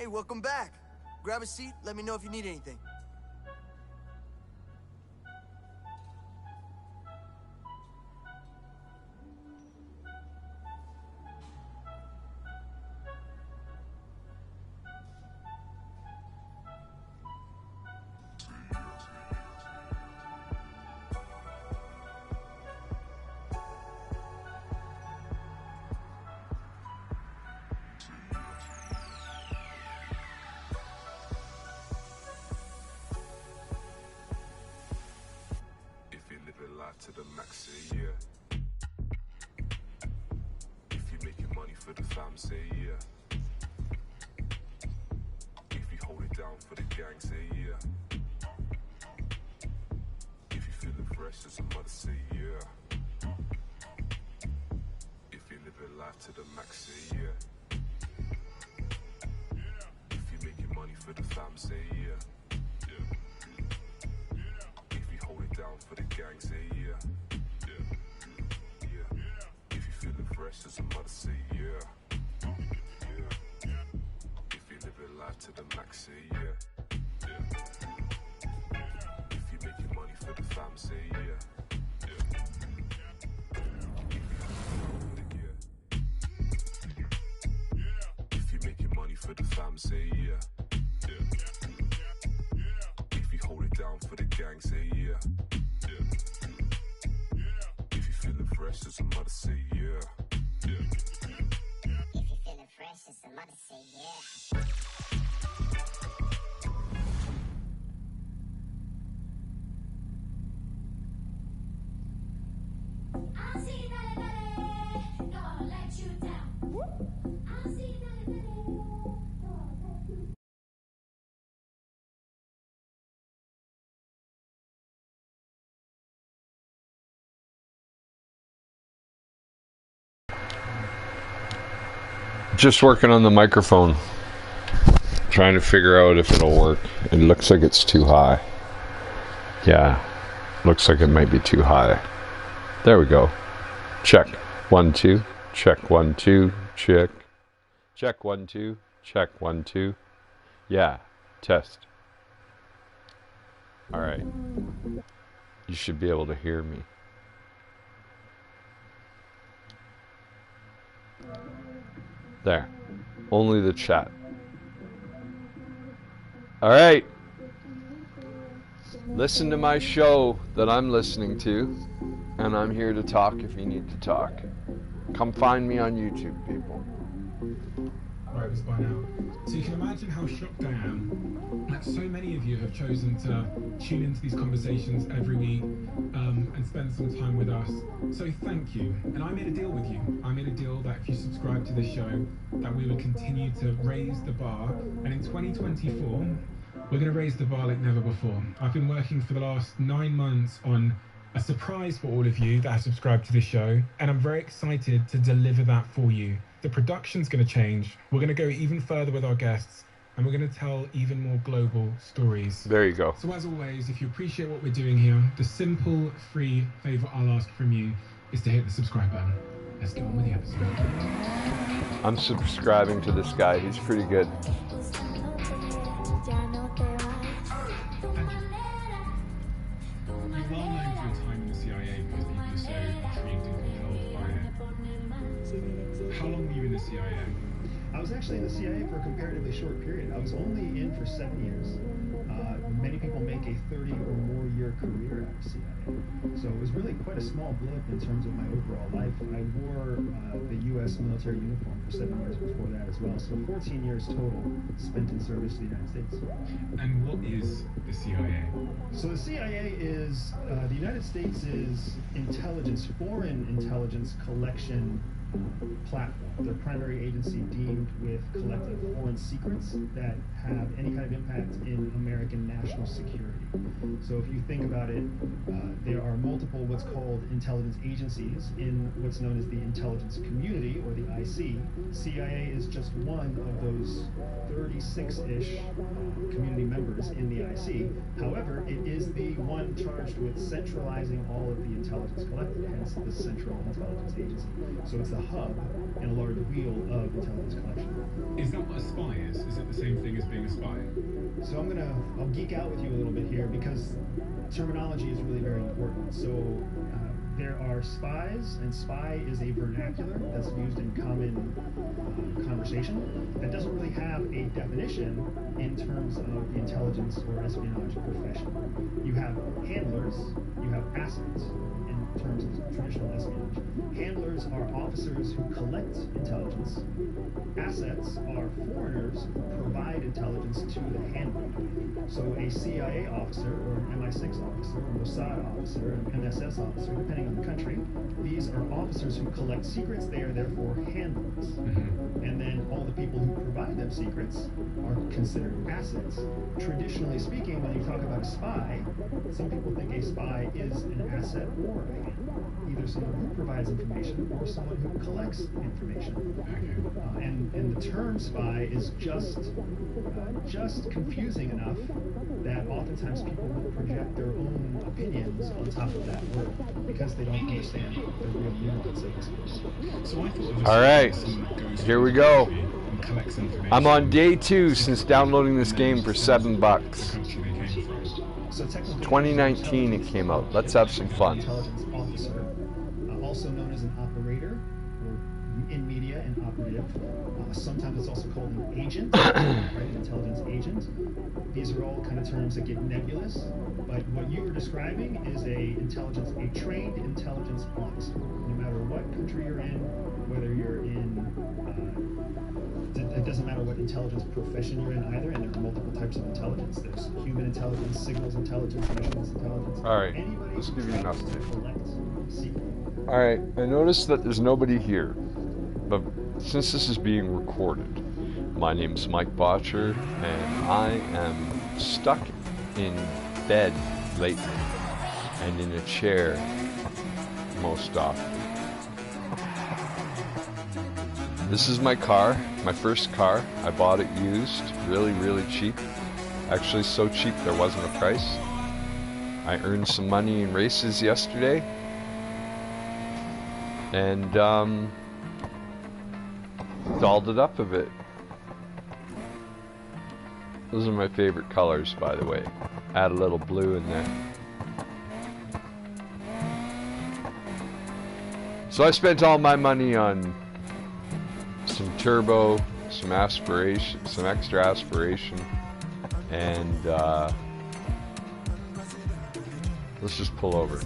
Hey, welcome back. Grab a seat, let me know if you need anything. To the max, say yeah. If you're making money for the fam, say yeah. If you hold it down for the gang, say yeah. If you feeling fresh as a mother, say yeah. If you're living life to the max, say yeah. If you're making money for the fam, say yeah. If you hold it down for the gang, say yeah. Fresh as a mother, say yeah. If you're living life to the max, say yeah. If you're making money for the fam, say yeah. If you're making money for the fam, say yeah. If you hold it down for the gang, say yeah. If you're feeling fresh as a mother, say yeah. If you're feeling fresh as a mother, say yeah. I see that it gonna let you down. I see that it Just working on the microphone, trying to figure out if it'll work. It looks like it's too high. Yeah, looks like it might be too high. There we go. Check 1 2. Check 1 2. Check. Check 1 2. Check 1 2. Yeah, test. All right. You should be able to hear me. There. Only the chat. All right. Listen to my show that I'm listening to, and I'm here to talk if you need to talk. Come find me on YouTube, people. Right, it's by now. So you can imagine how shocked I am that so many of you have chosen to tune into these conversations every week and spend some time with us. So thank you. And I made a deal with you. I made a deal that if you subscribe to this show, that we would continue to raise the bar. And in 2024, we're going to raise the bar like never before. I've been working for the last 9 months on a surprise for all of you that have subscribed to this show, and I'm very excited to deliver that for you. The production's going to change. We're going to go even further with our guests, and we're going to tell even more global stories. There you go. So as always, if you appreciate what we're doing here, the simple, free favor I'll ask from you is to hit the subscribe button. Let's get on with the episode. I'm subscribing to this guy. He's pretty good. You're well known for your time in the CIA because people are so intrigued and compelled by it. How long were you in the CIA? I was actually in the CIA for a comparatively short period. I was only in for 7 years. Many people make a 30 or more year career out of CIA. So it was really quite a small blip in terms of my overall life. I wore the U.S. military uniform for 7 years before that as well. So 14 years total spent in service to the United States. And what is the CIA? So the CIA is the United States' intelligence, foreign intelligence collection platform. Their primary agency deemed with collecting foreign secrets that have any kind of impact in American national security. So if you think about it, there are multiple multiple what's called intelligence agencies in what's known as the intelligence community, or the IC. CIA is just one of those 36-ish community members in the IC. However, it is the one charged with centralizing all of the intelligence collected, hence the Central Intelligence Agency. So it's the hub in a large wheel of intelligence collection. Is that what a spy is? Is it the same thing as being a spy? So I'll geek out with you a little bit here because terminology is really very important. So there are spies, and spy is a vernacular that's used in common conversation that doesn't really have a definition in terms of the intelligence or espionage profession. You have handlers, you have assets in terms of traditional espionage. Handlers are officers who collect intelligence. Assets are foreigners who provide intelligence to the handler. So a CIA officer, or an MI6 officer, a Mossad officer, an MSS officer, depending on the country, these are officers who collect secrets. They are therefore handlers. And then all the people who provide them secrets are considered assets. Traditionally speaking, when you talk about a spy, some people think a spy is an asset or a handler, either someone who provides information or someone who collects information. And the term spy is just confusing enough that oftentimes people will project their own opinions on top of that word because they don't understand the real nuance of this word. So I thought of a All right, someone that goes here we to go. country and collects information. I'm on day 2 since downloading this game for $7. The country they came from. So technically, 2019 it came out. Let's have some fun. Intelligence officer, also known as an operator, or in media, an operative. Sometimes it's also called an agent, right? An intelligence agent. These are all kind of terms that get nebulous, but what you were describing is a trained intelligence officer. No matter what country you're in, whether you're in, it doesn't matter what intelligence profession you're in either, and there are multiple types of intelligence. There's human intelligence, signals intelligence, missions intelligence. All right, Anybody let's who give you tries enough. to collect secrets. All right, I noticed that there's nobody here, but since this is being recorded, my name's Mike Bottcher, and I am stuck in bed lately and in a chair most often. This is my car, my first car. I bought it used, really, really cheap. Actually, so cheap there wasn't a price. I earned some money in races yesterday, and dolled it up a bit. Those are my favorite colors, by the way. Add a little blue in there. So I spent all my money on some turbo, some aspiration, some extra aspiration, and let's just pull over.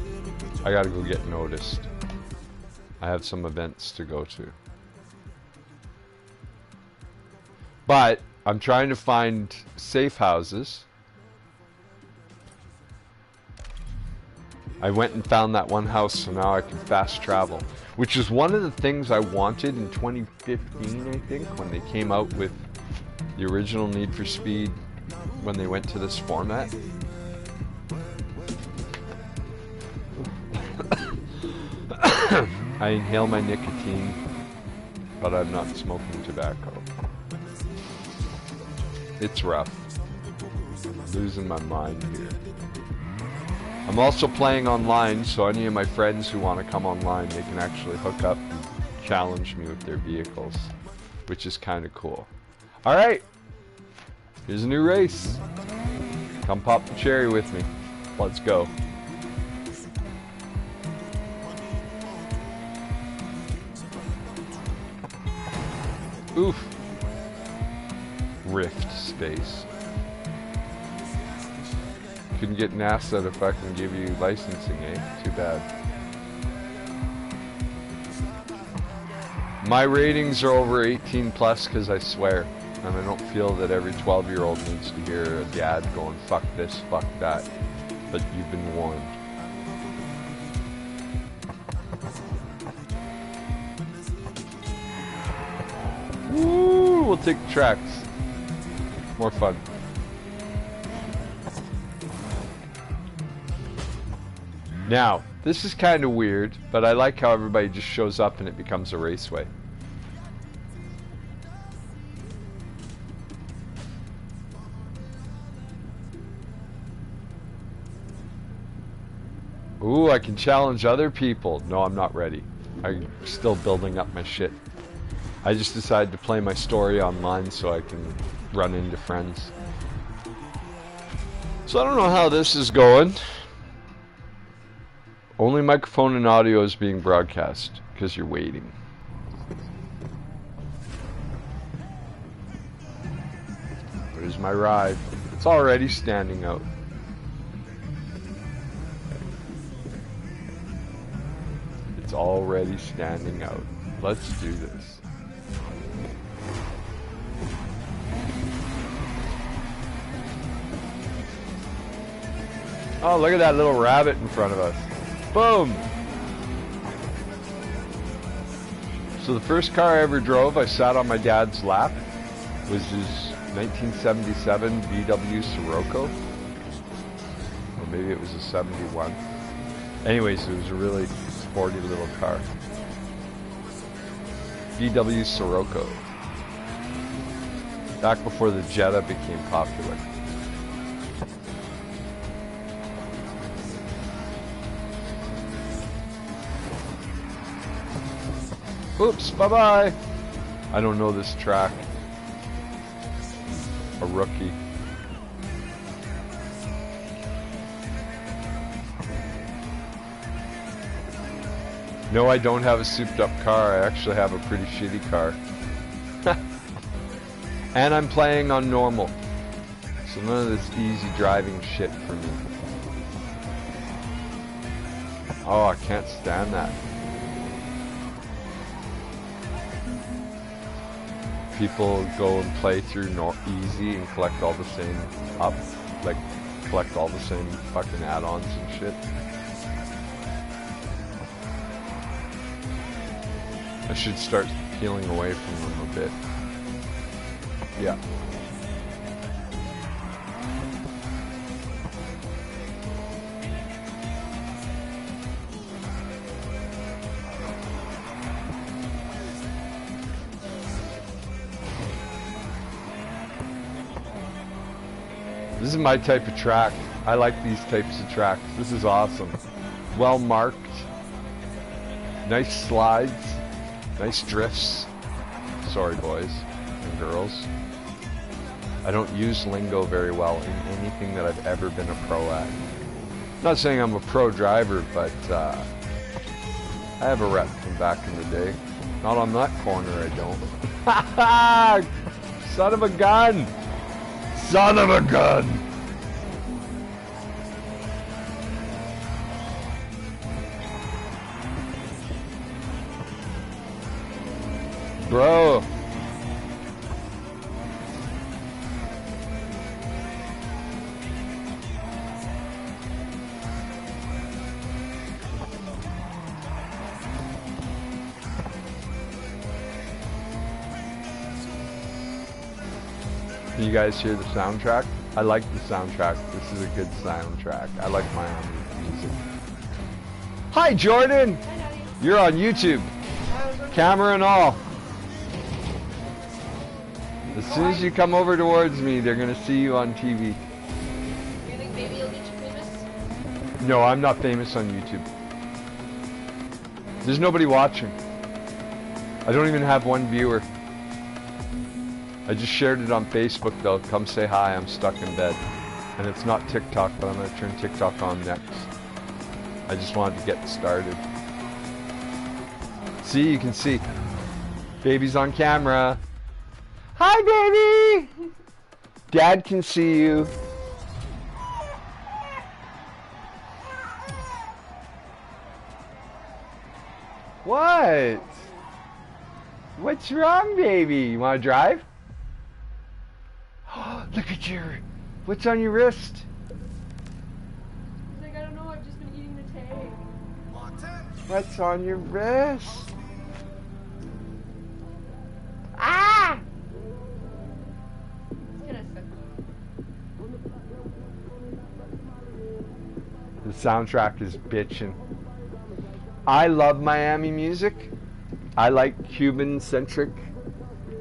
I gotta go get noticed. I have some events to go to. But I'm trying to find safe houses. I went and found that one house, so now I can fast travel, which is one of the things I wanted in 2015, I think, when they came out with the original Need for Speed, when they went to this format. I inhale my nicotine, but I'm not smoking tobacco. It's rough. Losing my mind here. I'm also playing online, so any of my friends who want to come online, they can actually hook up and challenge me with their vehicles, which is kind of cool. Alright, here's a new race. Come pop the cherry with me. Let's go. Oof. Rift space. Couldn't get NASA to fucking give you licensing, eh? Too bad. My ratings are over 18 plus because I swear, and I don't feel that every 12-year-old needs to hear a dad going fuck this, fuck that. But you've been warned. Woo! We'll take the tracks. More fun. Now, this is kind of weird, but I like how everybody just shows up and it becomes a raceway. Ooh, I can challenge other people. No, I'm not ready. I'm still building up my shit. I just decided to play my story online so I can run into friends. So I don't know how this is going. Only microphone and audio is being broadcast because you're waiting. There's my ride. It's already standing out. It's already standing out. Let's do this. Oh, look at that little rabbit in front of us. Boom! So the first car I ever drove, I sat on my dad's lap, was his 1977 VW Sirocco. Or maybe it was a 71. Anyways, it was a really sporty little car. VW Sirocco. Back before the Jetta became popular. Oops, bye-bye. I don't know this track. A rookie. No, I don't have a souped up car. I actually have a pretty shitty car. And I'm playing on normal. So none of this easy driving shit for me. Oh, I can't stand that. People go and play through easy and collect all the same collect all the same fucking add-ons and shit. I should start peeling away from them a bit. Yeah. This is my type of track. I like these types of tracks. This is awesome. Well marked. Nice slides. Nice drifts. Sorry, boys and girls. I don't use lingo very well in anything that I've ever been a pro at. I'm not saying I'm a pro driver, but I have a rep from back in the day. Not on that corner, I don't. Ha Son of a gun! Son of a gun! Bro! Can you guys hear the soundtrack? I like the soundtrack. This is a good soundtrack. I like my own music. Hi, Jordan! You're on YouTube. Camera and all. As soon as you come over towards me, they're gonna see you on TV. Do you think maybe you'll get you famous? No, I'm not famous on YouTube. There's nobody watching. I don't even have one viewer. I just shared it on Facebook though. Come say hi, I'm stuck in bed. And it's not TikTok, but I'm gonna turn TikTok on next. I just wanted to get started. See, you can see. Baby's on camera. Hi, baby! Dad can see you. What? What's wrong, baby? You want to drive? Look at your... What's on your wrist? He's like, I don't know, I've just been eating the tag. What's on your wrist? Ah! It's gonna suck. The Soundtrack is bitchin'. I love Miami music. I like Cuban-centric,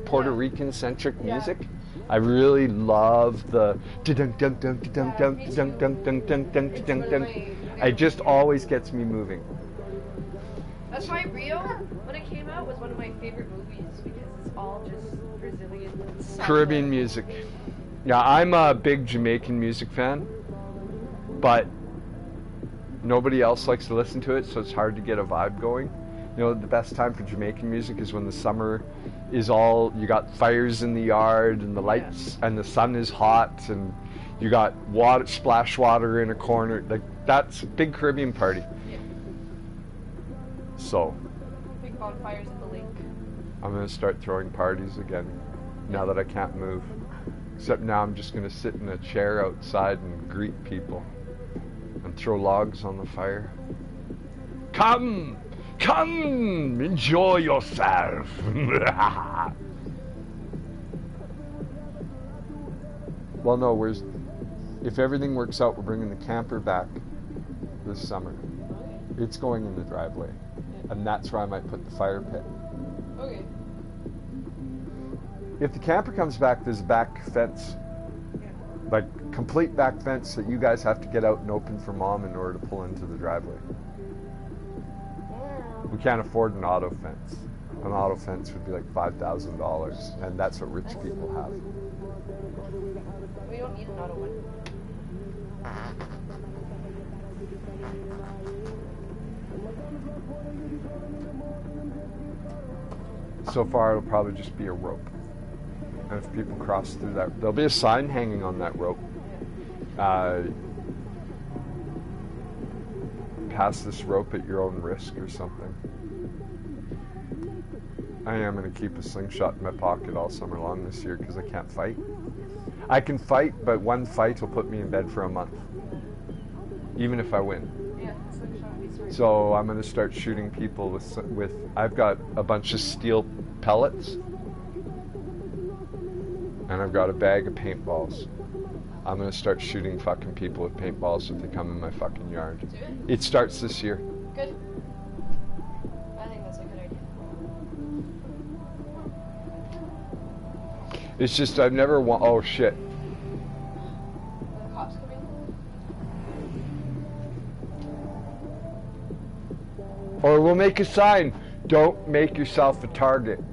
Puerto Rican-centric music. I really love the it just always gets me moving. That's why Rio, when it came out, was one of my favorite movies because it's all just Brazilian Caribbean music. Yeah, I'm a big Jamaican music fan, but nobody else likes to listen to it, so it's hard to get a vibe going. You know, the best time for Jamaican music is when the summer is all, you got fires in the yard and the lights and the sun is hot and you got water, splash water in a corner. Like, that's a big Caribbean party. Yeah. So, Big bonfires at the lake. I'm going to start throwing parties again now that I can't move. Except now I'm just going to sit in a chair outside and greet people and throw logs on the fire. Come! Come! Enjoy yourself! Well, no, if everything works out, we're bringing the camper back this summer. It's going in the driveway. And that's where I might put the fire pit. Okay. If the camper comes back, there's a back fence. Like, complete back fence that you guys have to get out and open for Mom in order to pull into the driveway. We can't afford an auto fence. An auto fence would be like $5,000, and that's what rich people have. We don't need an auto one. So far, it'll probably just be a rope. And if people cross through that, there'll be a sign hanging on that rope. Pass this rope at your own risk or something. I am going to keep a slingshot in my pocket all summer long this year because I can't fight. I can fight, but one fight will put me in bed for a month, even if I win. Yeah, slingshot would be smart. So I'm going to start shooting people with. I've got a bunch of steel pellets, and I've got a bag of paintballs. I'm going to start shooting fucking people with paintballs if they come in my fucking yard. Do it? It starts this year. Good. I think that's a good idea. It's just I've never oh shit. Are the cops coming? Or we'll make a sign. Don't make yourself a target.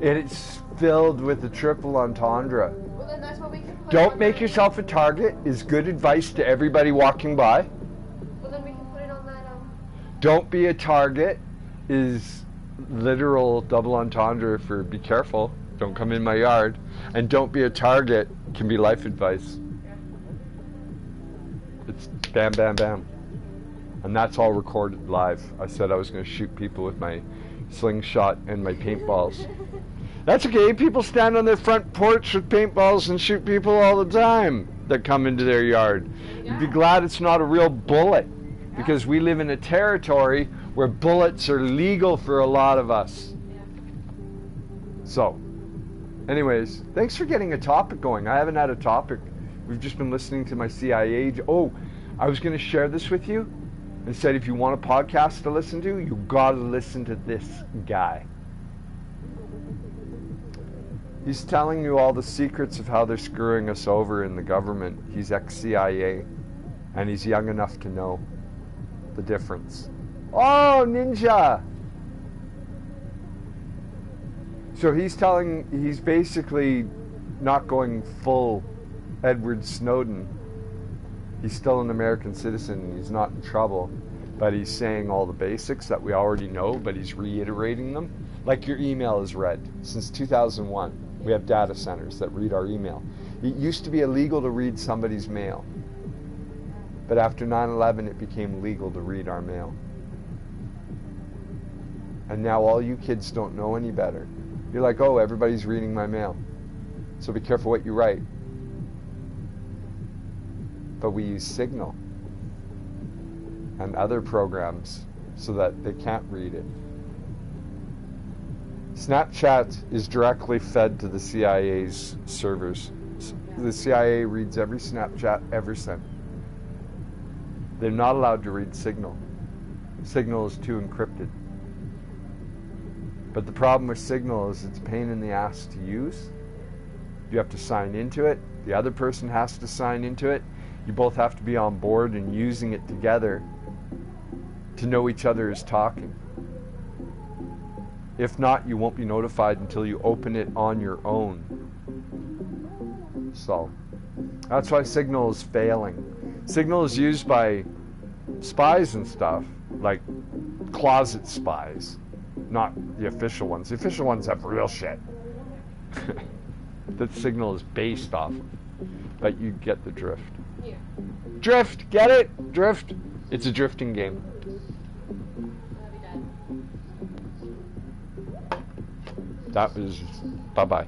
It's filled with the triple entendre. Well, then that's what we can put Don't on make that- yourself a target is good advice to everybody walking by. Well, then we can put it on that, Don't be a target is literal double entendre for be careful, don't come in my yard. And don't be a target can be life advice. It's bam, bam, bam. And that's all recorded live. I said I was going to shoot people with my slingshot and my paintballs. That's okay. People stand on their front porch with paintballs and shoot people all the time that come into their yard. You'd be glad it's not a real bullet, because we live in a territory where bullets are legal for a lot of us. So, anyways, thanks for getting a topic going. I haven't had a topic. We've just been listening to my CIA. Oh, I was going to share this with you and said if you want a podcast to listen to, you got to listen to this guy. He's telling you all the secrets of how they're screwing us over in the government. He's ex-CIA, and he's young enough to know the difference. Oh, Ninja! So he's basically not going full Edward Snowden. He's still an American citizen, and he's not in trouble, but he's saying all the basics that we already know, but he's reiterating them. Like your email is read. Since 2001, we have data centers that read our email. It used to be illegal to read somebody's mail, but after 9/11, it became legal to read our mail. And now all you kids don't know any better. You're like, oh, everybody's reading my mail, so be careful what you write. But we use Signal and other programs so that they can't read it. Snapchat is directly fed to the CIA's servers. The CIA reads every Snapchat ever sent. They're not allowed to read Signal. Signal is too encrypted. But the problem with Signal is it's a pain in the ass to use. You have to sign into it. The other person has to sign into it. You both have to be on board and using it together to know each other is talking. If not, you won't be notified until you open it on your own. So, that's why Signal is failing. Signal is used by spies and stuff, like closet spies, not the official ones. The official ones have real shit that Signal is based off of. But you get the drift. Yeah. Drift, get it? Drift. It's a drifting game. I'll be done. That was bye-bye.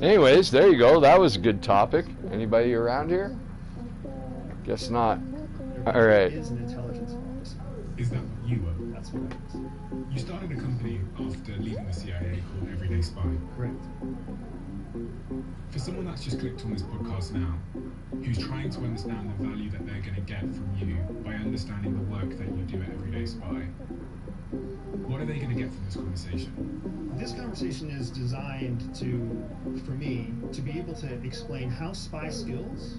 Anyways, there you go. That was a good topic. Anybody around here? Guess not. All right. Is an intelligence officer. Is that what you were? That's what it is. You started a company after leaving the CIA called Everyday Spy. Correct. For someone that's just clicked on this podcast now, who's trying to understand the value that they're going to get from you by understanding the work that you do at Everyday Spy, what are they going to get from this conversation? This conversation is designed for me, to be able to explain how spy skills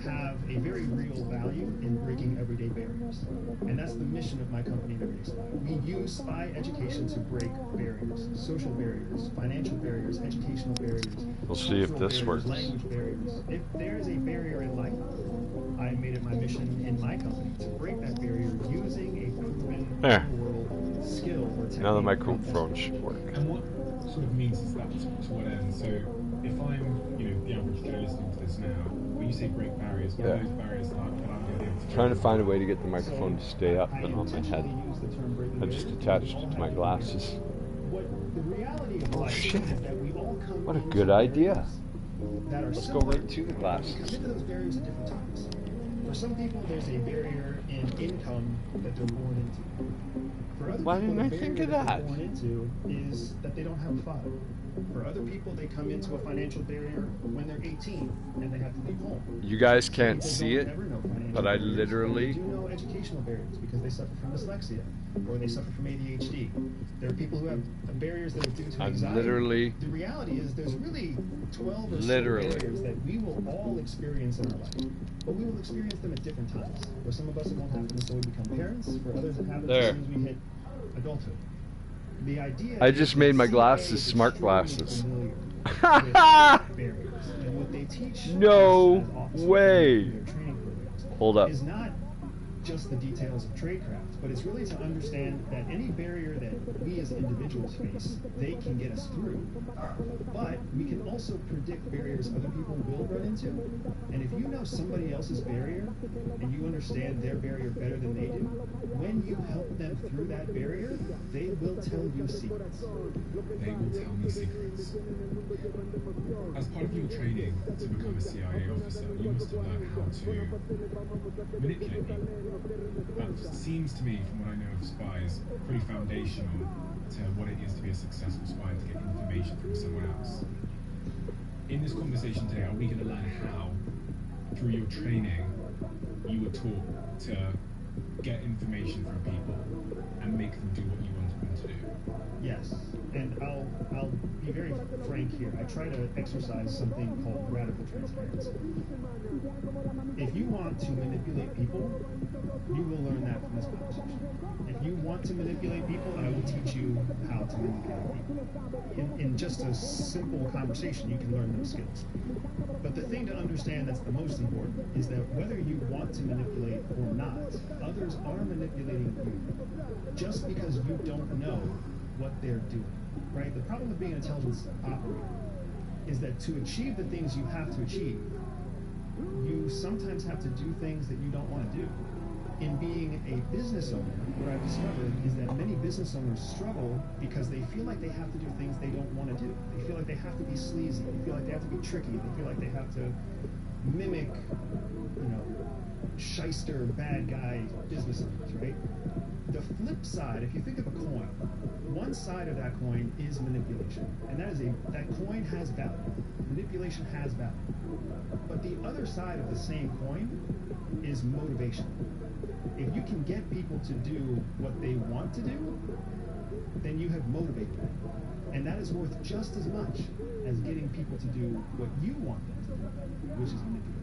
have a very real value in breaking everyday barriers. And that's the mission of my company, Everyday Spy. We use spy education to break barriers, social barriers, financial barriers, educational barriers. We'll see if this barriers, works. Language barriers. If there is a barrier in life, I made it my mission in my company to break that barrier using a proven There. real-world skill or technique. Now the microphone should work. And what sort of means is that to what end? So if I'm, the average Joe listening to this now, when you say break barriers, what are Yeah. those barriers that I'm going to be able to Trying to find a way to get the microphone to stay up and on my head. Use the term break I just barriers. attached it to my glasses. What the reality of life shit. is that we all come What a into good idea. barriers that are Let's go similar. right to the We glasses. come into those barriers at different times. For some people, there's a barrier in income that they're born into. For other Why people, didn't I the think barrier of that that? they're born into is that they don't have a father. For other people, they come into a financial barrier when they're 18 and they have to leave home. You guys Some can't people see don't it, ever know financial but I barriers, literally- but they do know educational barriers because they suffer from dyslexia or they suffer from ADHD. There are people who have barriers that are due to I'm anxiety. literally- The reality is there's really 12 or so Literally. barriers that we will all experience in our life, but we will experience them at different times. For some of us, it won't happen until we become parents. For others, it happens There. as soon as we hit adulthood. The idea I is just that made my CIA glasses is smart extremely glasses. familiar with barriers. And what they teach No us as officers way. in their training programs Hold up. is not just the details of tradecraft, but it's really to understand that any barrier that we as individuals face, they can get us through. But we can also predict barriers other people will run into. And if you know somebody else's barrier and you understand their barrier better than they do, when you help them through that barrier, they will tell you secrets. They will tell me secrets. As part of your training to become a CIA officer, you must have learned how to manipulate people. That seems to me, from what I know of spies, pretty foundational to what it is to be a successful spy, to get information from someone else. In this conversation today, are we going to learn how, through your training, you were taught to get information from people and make them do what you wanted them to do? Yes, and I'll be very frank here. I try to exercise something called radical transparency. If you want to manipulate people, you will learn that from this conversation. If you want to manipulate people, I will teach you how to manipulate people. In just a simple conversation, you can learn those skills. But the thing to understand that's the most important is that whether you want to manipulate or not, others are manipulating you just because you don't know what they're doing, right? The problem with being an intelligence operator is that to achieve the things you have to achieve, you sometimes have to do things that you don't want to do. In being a business owner, what I've discovered is that many business owners struggle because they feel like they have to do things they don't want to do. They feel like they have to be sleazy. They feel like they have to be tricky. They feel like they have to mimic, shyster, bad guy business owners, right? The flip side, if you think of a coin, one side of that coin is manipulation, and that coin has value. Manipulation has value. But the other side of the same coin is motivation. If you can get people to do what they want to do, then you have motivated them. And that is worth just as much as getting people to do what you want them to do, which is manipulate.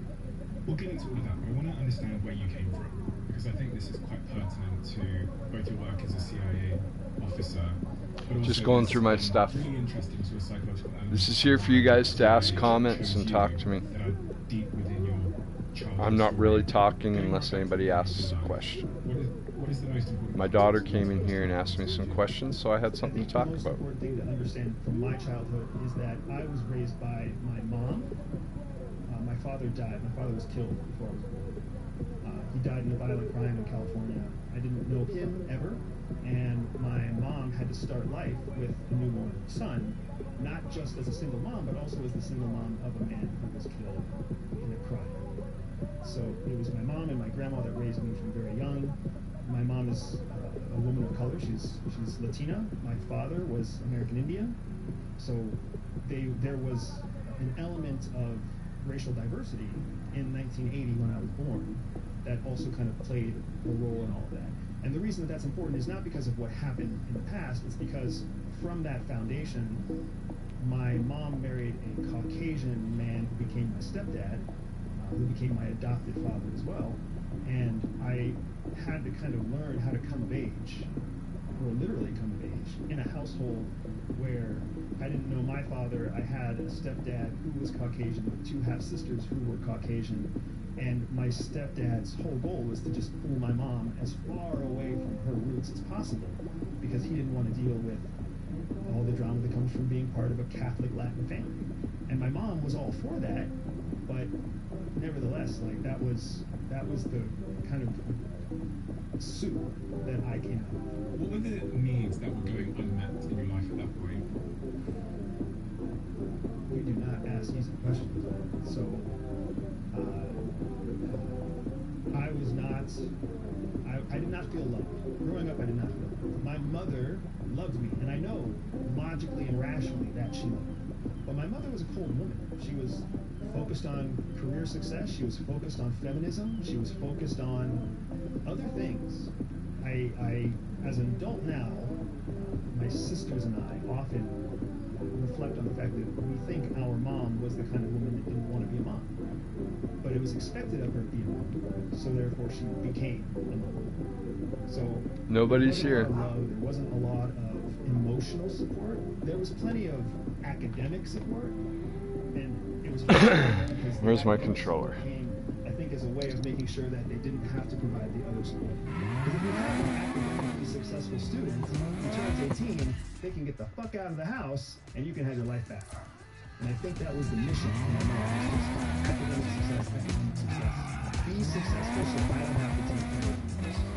We'll get into all of that, but I want to understand where you came from, because I think this is quite pertinent to both your work as a CIA officer, but Just also going this through my is stuff. really interesting to a psychological element. This is here for you guys to ask comments and talk to me. That are deep within your childhood I'm not story. really talking Going unless back to anybody the asks a design, question. What is the most important? My daughter came in here and asked me some questions, so I had something to talk I think about. the most important thing to understand from my childhood is that I was raised by my mom. My father died. My father was killed before I was born. He died in a violent crime in California. I didn't know him ever, and my mom had to start life with a newborn son, not just as a single mom, but also as the single mom of a man who was killed in a crime. So it was my mom and my grandma that raised me from very young. My mom is a woman of color. She's Latina. My father was American Indian. So there was an element of racial diversity in 1980 when I was born that also kind of played a role in all of that. And the reason that that's important is not because of what happened in the past. It's because from that foundation, my mom married a Caucasian man who became my stepdad, who became my adopted father as well. And I had to kind of learn how to come of age, or literally come of age, in a household where I didn't know my father. I had a stepdad who was Caucasian with two half-sisters who were Caucasian. And my stepdad's whole goal was to just pull my mom as far away from her roots as possible, because he didn't want to deal with all the drama that comes from being part of a Catholic Latin family. And my mom was all for that, but nevertheless, like that was the kind of soup that I came out of. What were the needs that were going unmet in your life at that point? We do not ask easy questions. So I did not feel loved. Growing up, I did not feel loved. My mother loved me, and I know logically and rationally that she loved me. But my mother was a cold woman. She was focused on career success. She was focused on feminism. She was focused on other things. I as an adult now, my sisters and I often reflect on the fact that we think our mom was the kind of woman that didn't want to be a mom. But it was expected of her to be a mom, so therefore she became a mom. So Nobody's here. There wasn't a lot of emotional support. There was plenty of academic support, and it was because Where's my controller? Came, I think, as a way of making sure that they didn't have to provide the other support. Because if you have an academically successful student who turns 18, they can get the fuck out of the house, and you can have your life back. And I think that was the mission of my mom, was just academic success, academic success. Be successful so I don't have to take care of you,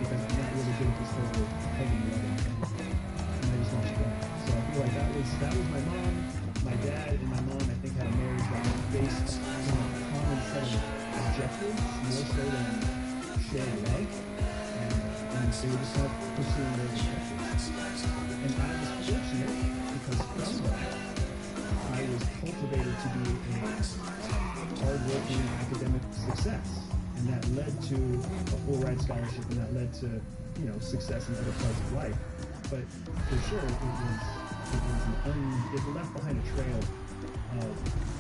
because I'm not really good at this whole hugging you and I just want you back. So I feel like that was my mom. My dad and my mom, I think, had a marriage that was based on a common set of objectives, more so than shared love. And they were just not pursuing those objectives. And I was fortunate because from that, I was cultivated to be a hard-working academic success, and that led to a full ride scholarship, and that led to, success in other parts of life. But for sure, it left behind a trail of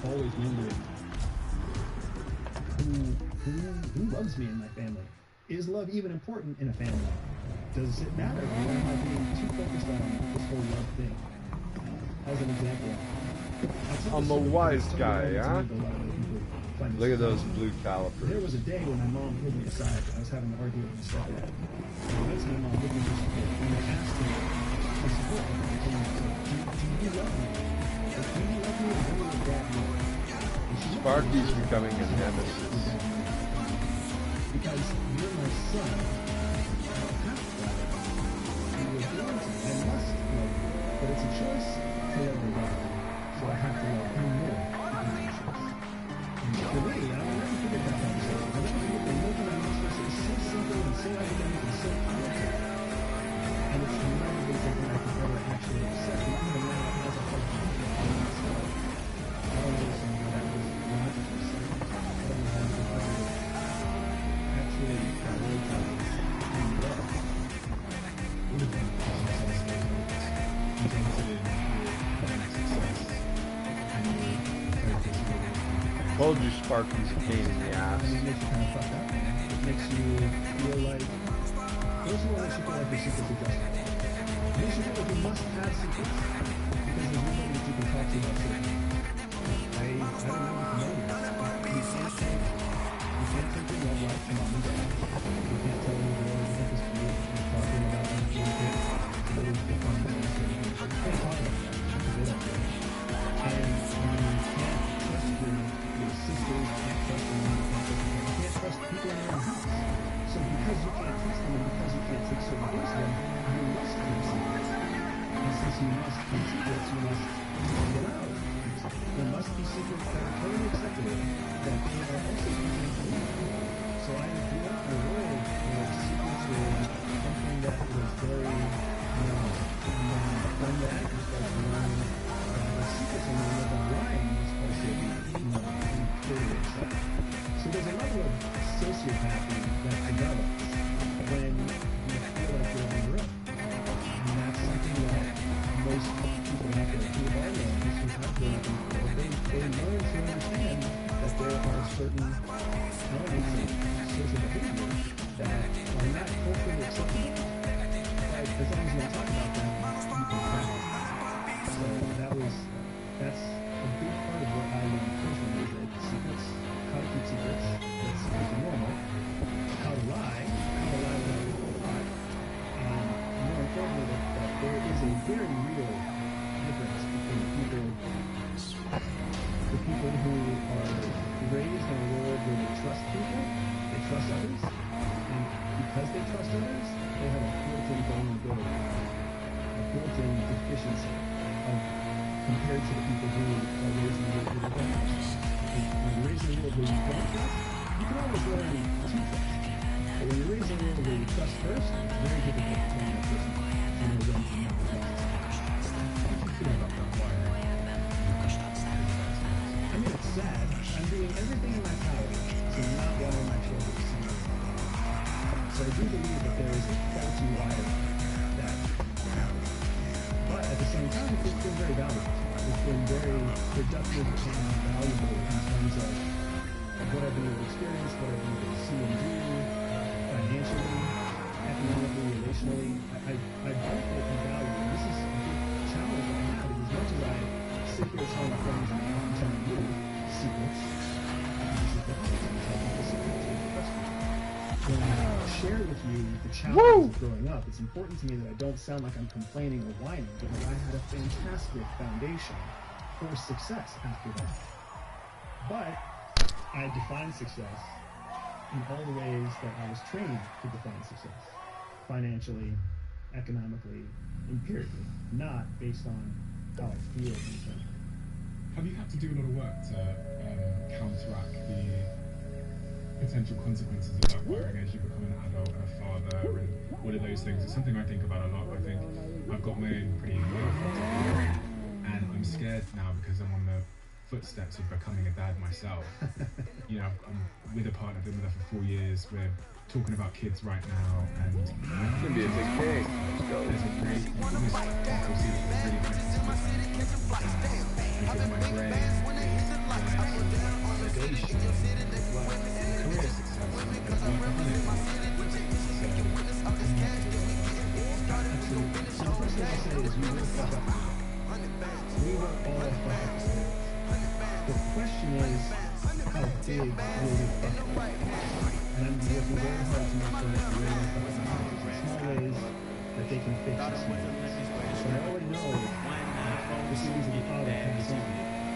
always wondering who loves me in my family. Is love even important in a family? Does it matter, or am I being too focused on this whole love thing? As an example, I'm a wise guy, huh? Look at those blue There calipers. was a day when my mom pulled me aside. I was having an argument with my stepdad. And I went to my mom looking for support. And I asked her for support. And I told her, do you love me? Do you love me? Or do you dad me? And she Sparky's becoming a nemesis. Because you're my son. I have to love you. You were born to. I must love you. But it's a choice to love your God. So I have to love you more because it's a choice. For me, I never forget that conversation. I never forget the look on my say academic is so complicated, and it's never been something I could ever actually accept. And even now, as a hard time myself, I don't understand how that was logically sound. I don't know how you could ever actually prioritize and love. What have you Told you Sparky's a pain in the ass. And it makes you kind of fucked up, man. It makes you feel like, first of all, it makes you feel like your secrets are justified. It makes you feel like you must have secrets because there's nobody that you can talk to about certain things. I don't know if you know this. You can't take your love life to mom and dad. You can't tell them the world is this for you. You're talking about them to your kids. So there's the fun that you're saying. You can't talk about that because they don't care. And you can't trust your sisters, you can't trust your mom, you can't trust people in your own house. So because you can't trust them and because you can't take certain things from them, you must keep secrets. And since you must keep secrets, you must get out. There must be secrets that are totally acceptable that they are also contained from you. So I grew up in a world where secrets were something that was very, from that, you start to learn the secrets and then live online, you're supposed to be, clearly accepted. So there's a level of sociopathy that develops when you feel like you're on your own. And that's something that most people out there who are learners, who have grown up in the world, they learn to understand that there are certain elements of social behavior that are not culturally acceptable. But as long as you don't talk about them, you can practice them. So that's a big part of what I learned personally is that secrets, how to keep secrets, that's super normal, how to lie without being caught, and more importantly that there is a very real difference between the people who are raised in a world where they trust people, they trust others, and because they trust others, they have a built-in vulnerability, a built-in deficiency compared to the people who are raised in a world where they don't trust. When you're raised in a world where you don't trust, you can always learn to trust. But when you're raised in a world where you trust first, it's very difficult to tell that person to know when to not trust. I mean, it's sad. I'm doing everything in my power to not water my children's secret. So I do believe that there is a faulty wire that happens. But at the same time, it's been very valuable. It's been very productive and valuable in terms of what I've been able to experience, what I've been able to see and do, financially, economically, relationally. I benefit and value, and this is a big challenge that I have. As much as I sit here telling friends and I'm telling you secrets, when I share with you the challenges of growing up, it's important to me that I don't sound like I'm complaining or whining, because I had a fantastic foundation for success after that. But I defined success in all the ways that I was trained to define success. Financially, economically, empirically, not based on how I feel internally. Have you had to do a lot of work to counteract the potential consequences of that wiring as you become an adult and a father and all of those things? It's something I think about a lot. I think I've got my own pretty well, and I'm scared now because I'm on the footsteps of becoming a dad myself. I'm with a partner, I've been with her for 4 years. We're talking about kids right now, and It's gonna be a big day. Let's go. there's a great because my brain is validation, career success, Absolutely. So the first thing I'll say is we will fuck up. We will all fuck up. The question is, how big will we fuck up? And I'm working very hard to make sure that we really fuck up in small ways that they can fix it small ways. But I already know the series of the father pass on.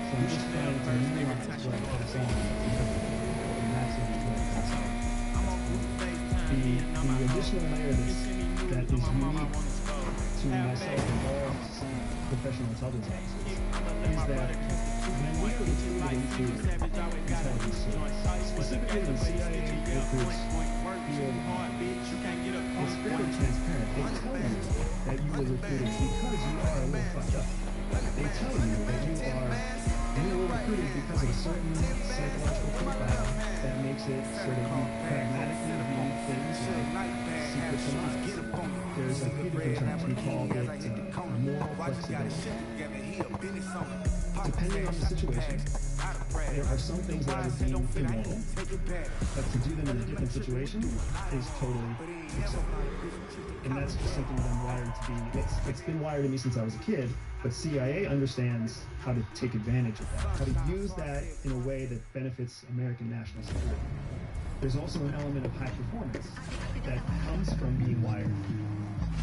So I'm just trying to minimize what I pass on. And that's what I pass on. The additional layer that is unique to myself and all professional intelligence officers is that when we are recruited into intelligence service, specifically when CIA recruits field, it's fairly transparent. They tell you that you were recruited because you are a little fucked up. They tell you that you were recruited because of a certain psychological profile that makes it so that you pragmatically view things like secrets and lies. There's a few different terms. We call it moral flexibility. Depending on the situation, there are some things that I would deem immoral, but to do them in a different situation is totally acceptable. And that's just something that I'm wired to be. It's been wired in me since I was a kid, but CIA understands how to take advantage of that, how to use that in a way that benefits American national security. There's also an element of high performance that comes from being wired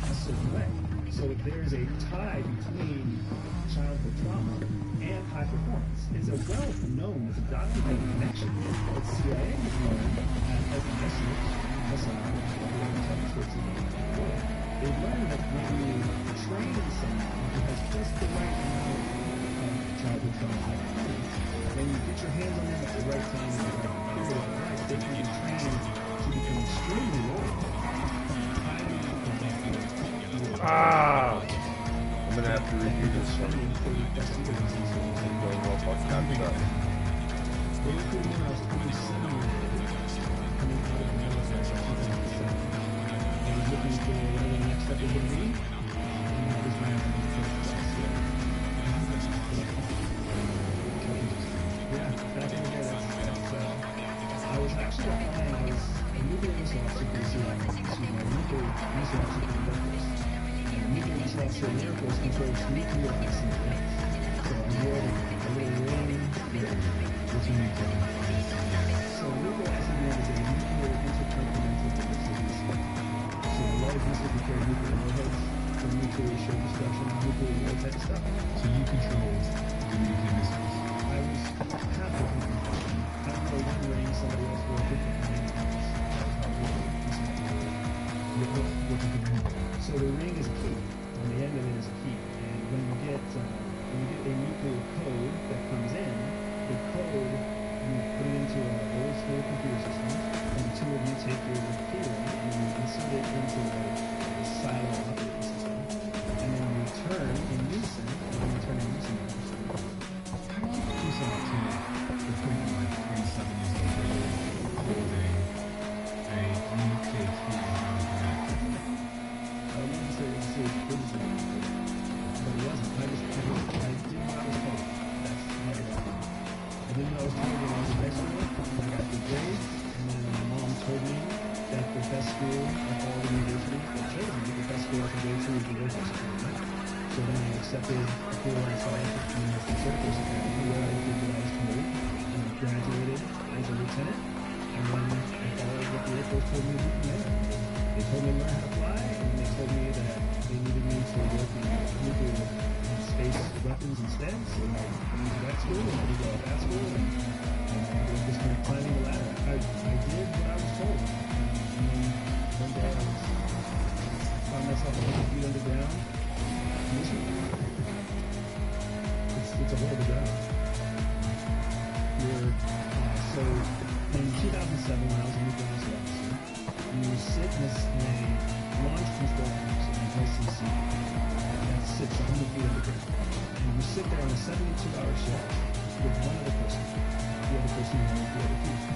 a certain way. So there's a tie between childhood trauma and high performance. It's a well-known, it's a documented connection that CIA has learned as a message, they've learned that when you train someone who has just the right amount of childhood trauma, when you get your hands on them at the right time, at the right period of life, they can be trained to become extremely loyal. Ah! I'm gonna have to review this one. Going well fucking time stuff. I was actually applying, I was a nuclear missile officer for the CIA, nuclear missile officer for the Air Force. And the nuclear missile officer in the Air Force controls nuclear accident events. So I wore a little ring, which you need to. So nuclear accident is a nuclear intercontinental diversity. So a lot of missiles will carry nuclear warheads for nuclear show destruction, nuclear war type stuff. So you controlled the nuclear missiles. I was half of them. For one ring, somebody else for a different ring. So the ring is a key, and the end of it is a key. And when you get a nuclear code that comes in, the code you put it into an old school computer system, and the two of you take your key and you insert it into a silo operating system, and then you turn in unison, and then you turn in unison. How do you do something to the point of like 27 years old where you're holding a nuclear fuel reactor? I don't want to say it's a criticism, but it wasn't. I did what I was told. That's how it happened. I didn't know I was told when I was in high school. I got the grades, and then my mom told me that the best school at all the universities that chose me, the best school I could go to is the Air Force Academy. So then I accepted a full-time scholarship from the Air Force Academy, where I did what I was told, and I graduated as a lieutenant, and then I followed what the Air Force told me to do from there. They told me to learn how to fly, and they told me that they needed me to work in nuclear space weapons instead. So I went to that school, and I did all that school, and I just kind of climbing the ladder. I did what I was told. And then one day I found myself 100 feet underground. It's a horrible job. So in 2007, when I was a nuclear missile officer, you sit in a launch control box in LCC that sits 100 feet underground. And you sit there on a 72-hour shift with one other person. The other person is the other people.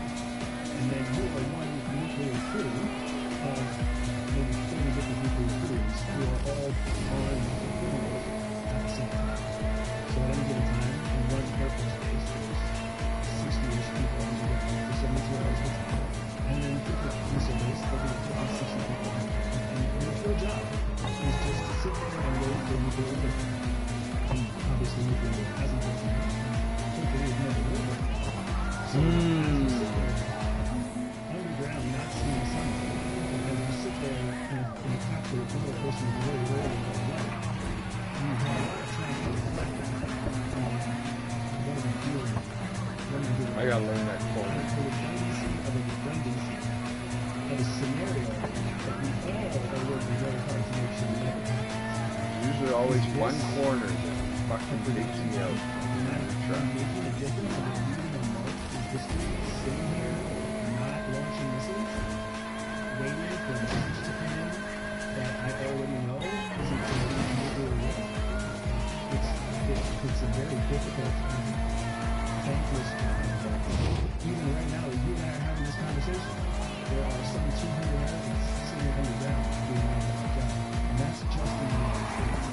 And then you are one nuclear crew of maybe 30 different nuclear crews who are all on the equipment at the same time. So at any given time, in one Air Force base, there's 60-ish people on the ground for 72 hours a day. And then different missile base, there'll be 50, 60 people on the ground. And your job is just to sit there and wait for nuclear equipment. And obviously nuclear hasn't been hopefully it never will. So as you sit there underground, not seeing the sun, as you sit there in a capsule with another person very rarely in your life, you have a lot of time to reflect on what am I doing? What am I doing? I gotta learn that quote. The redundancy of a scenario that we all are working very hard to make sure we never have. Usually always one corner that fucking takes me out. Making a difference in the reading on March is just sitting here not launching missiles. waiting for the message to come in that I already know isn't going to make it work. It's a very difficult and thankless job. Even right now, as you and I are having this conversation, there are some 200 Americans sitting underground doing that job. And that's just in the United States.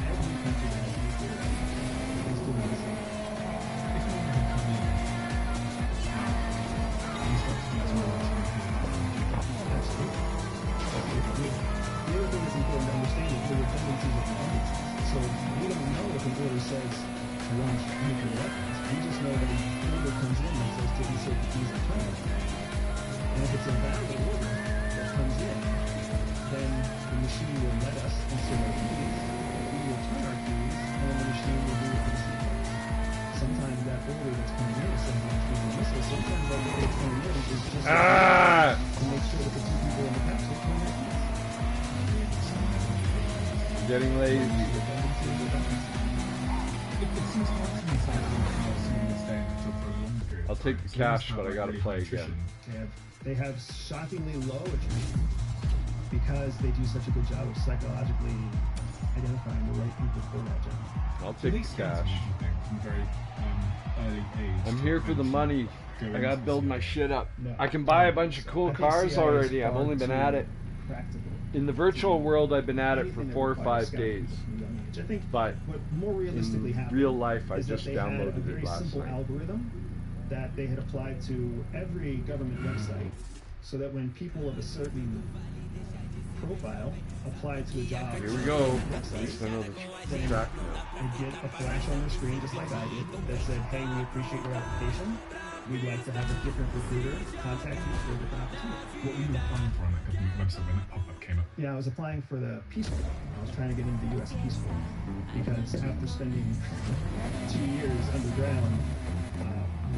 Every country that has nuclear is doing the same. If you want to come in, you start to get more Absolutely. The other thing that's important to understand is the redundancies of the orders. So we don't know if an order says launch nuclear weapons. We just know that an order comes in that says to insert the keys and turn it. And if it's a valid order that comes in, then the machine will let us insert our keys, we will turn our keys, and then the machine will do it for the sequence. Sometimes that order that's coming in is saying launch nuclear missiles. Sometimes that order that's coming in is just to make sure that the two people in the capsule turn their keys. Getting lazy. It seems hard to me how someone would stay in the job for a long period. I'll take the cash, but I gotta play again. They have shockingly low attrition because they do such a good job of psychologically identifying the right people for that job. I'll take the cash. From very early age. I'm here for the money. I gotta build my shit up. No. I can buy a bunch of cool I think cars CIA is already. I've far only been too at it. practical. In the virtual world, I've been at it for Anything that 4 or requires 5 scouting days. from a young age. I think But what more realistically in happened real life, I is that just they had a downloaded very it last simple night. algorithm that they had applied to every government website, so that when people of a certain profile applied to a job, Here we go. At website, least I know the then track now. I'd get a flash on the screen, just like I did, that said, "Hey, we appreciate your application. We'd like to have a different recruiter contact you for a different opportunity." What were you applying for on that government website when that pop-up came up? Yeah, I was applying for the Peace Corps. I was trying to get into the U.S. Peace Corps because after spending 2 years underground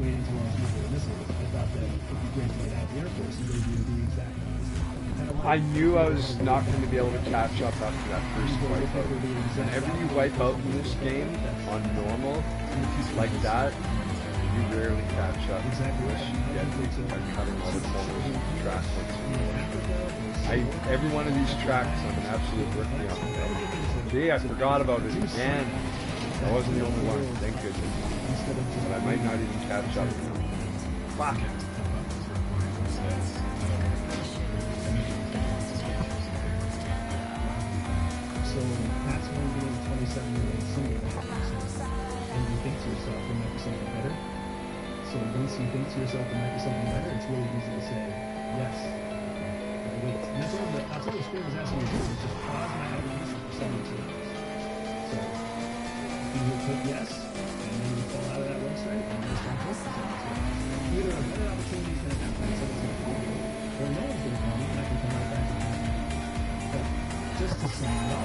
waiting to launch nuclear missiles, I thought that it would be great to get out of the Air Force and go do the exact opposite. I knew I was not going to be able to catch up after that first wipeout. Whenever you wipe out in this game on normal, like that, you rarely catch up. Unless you get by cutting all the corners of the track. Every one of these tracks, I'm an absolute rookie on. Gee, I forgot about it again. I wasn't the only one, thank goodness. But I might not even catch up. Fuck it. So that's when being a 27-year-old single and you think to yourself, there might be something better. So once you think to yourself, there might be something better, it's really easy to say, yes. But wait. And that's all the screen was asking me to do, is just pause my application for 72 hours. So you would put yes, and then you fall out of that website, and you just don't post for 72 hours. Either a better opportunity is going to happen in 72 hours, or no one's going to call me, and I can come right back to the But just to say no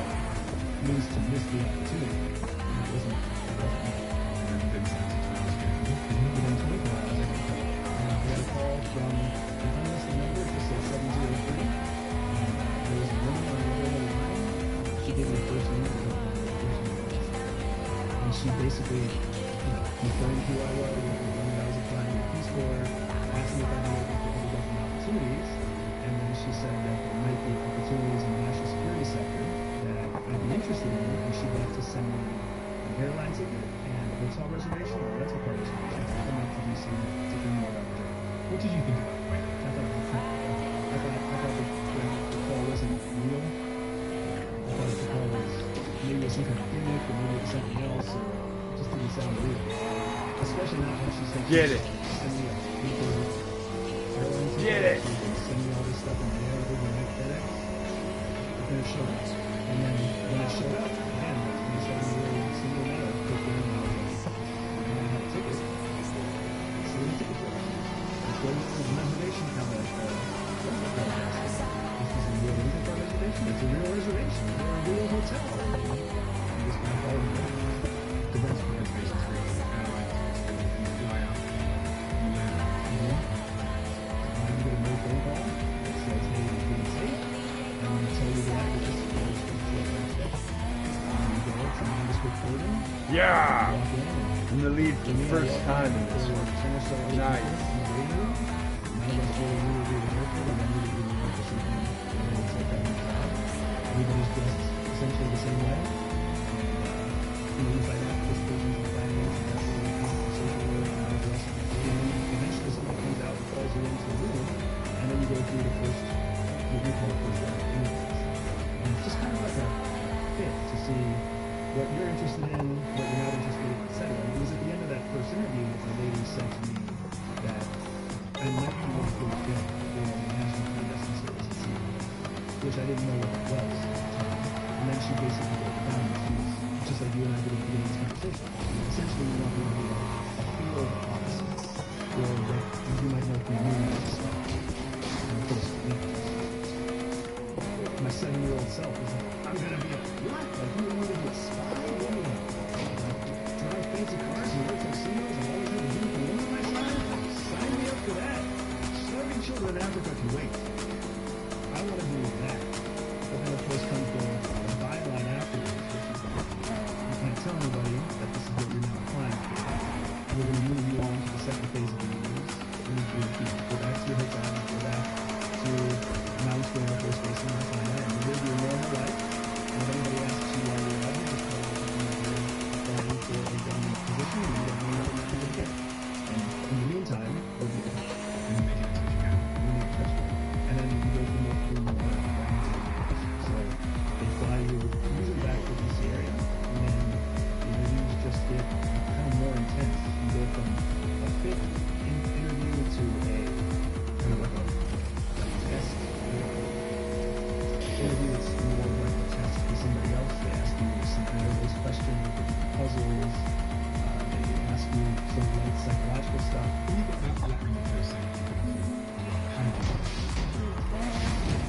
means to miss the opportunity. And it wasn't within 24 hours, I got a call. And I got a call from an unlisted number, it just said 703. And there was a woman on the other end of the line. She gave me the first name and she basically confirmed who I was, when I was applying to the Peace Corps, asked me if I'd be open for other government opportunities. And then she said that there might be opportunities in the national security sector that I'd be interested in, and she'd like to send me an airline ticket and a hotel reservation or a rental car reservation to come out to DC to bring more out there. What did you think at that point? I thought the call wasn't real. I thought the call was maybe it was some kind of gimmick or maybe it was something else, or it just didn't sound real. Especially not when she said, Get it. send me a airline ticket. Get it. Send me all this stuff in the mail overnight FedEx. But then it showed up. And then when it showed up, again, that's when it started really single mail. Clicked in and I was like, I have a ticket. So the ticket for it. It's going to the reservation kind of this is a real rental car reservation. It's a real reservation. Or a real hotel. You just kind of follow the rules. The rental reservations for airlines, you fly out, you land. You get a no phone call that says, hey, you're being safe, and we tell you that you're just going to the next day. You go to nondescript clothing, Yeah! walk in, I'm the lead for the first time in this for one. 10 or so other Nice. people in the waiting room. None of us really knew we were there for, and then we didn't even know what to everybody's dressed essentially the same way. And we find out this person's a family, and that's what we do for social work and all the rest of it. And then eventually somebody comes out and calls you into the room, and then you go through the first, what we call first round of interviews. And it's just kind of like a fit to see what you're interested in, what you're not interested in, etc. And it was at the end of that first interview that the lady said to me that I might be a good fit for the National Clandestine Service at sea, which I didn't know what it was at the time. And then she basically broke it down. She was just like you and I did at the beginning of this conversation. Essentially, you want to be a field officer, or that you might know from movies stuff. And of course, my 7-year-old self was like, I'm gonna be a what? Like, you want to be a spy? What do you want? Like, drive fancy cars and wear tuxedos and always have a beautiful woman on my side? Sign me up for that. Starving children in Africa can wait. I want to do that. But then, of course, comes the byline afterwards, which is like, you can't tell anybody that this is what you're now applying for. We're going to move you on to the second phase of the interviews. We're going to go back to your hotel, go back to Mount Air Force Base and find out, and you live your normal life. And if anybody asks you why you're out here, just tell them that you're applying for a government position and you don't know what you're going to get. And in the meantime, we'll be there. And make it as much as you can. We make a touchdown. And then you go from there through so they fly you usually back to this area, and then the interviews just get kind of more intense. You go from a fit interview to a kind of like a test interview. It's more like a test with somebody else. They ask you scenario-based questions, puzzles. They ask you some light psychological stuff. When you got that letter in the first thing,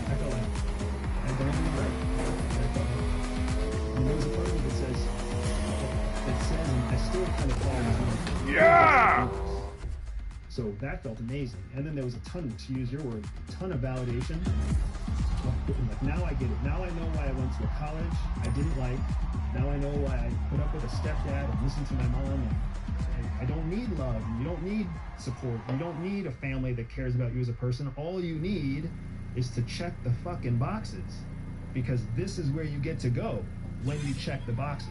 I felt like I don't do right. I felt like, and there was a part of it that says, and I still kind of follow. Yeah. So that felt amazing. And then there was a ton, to use your word, ton of validation. Like, now I get it. Now I know why I went to a college I didn't like. Now I know why I put up with a stepdad and listened to my mom. And I don't need love. You don't need support. You don't need a family that cares about you as a person. All you need is to check the fucking boxes, because this is where you get to go when you check the boxes.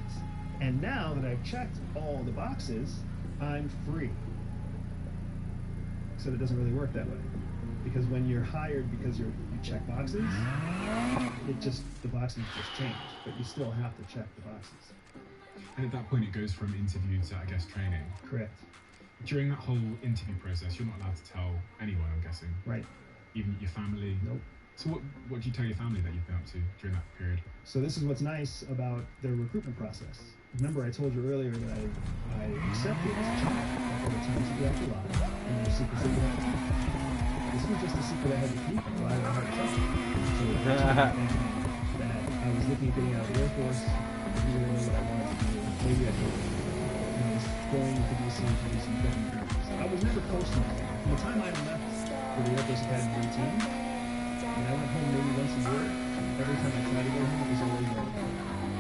And now that I've checked all the boxes, I'm free. So it doesn't really work that way, because when you're hired because you check boxes, the boxes just change, but you still have to check the boxes. And at that point, it goes from interview to, I guess, training. Correct. During that whole interview process, you're not allowed to tell anyone, I'm guessing. Right. Even your family. Nope. So what do you tell your family that you've been up to during that period? So this is what's nice about their recruitment process. Remember, I told you earlier that I accepted as a child all the times you have to lie, and there's secrets that you have to keep. This was just a secret I had to keep, so I had to trust it. So that I was looking at getting out of the Air Force, I didn't really know what I wanted to do. Maybe I could. And I was going to DC to do some government jobs. I was never posting. From the time I left for the Air Force Academy 18, and I went home maybe once a year, every time I tried to go home, it was always a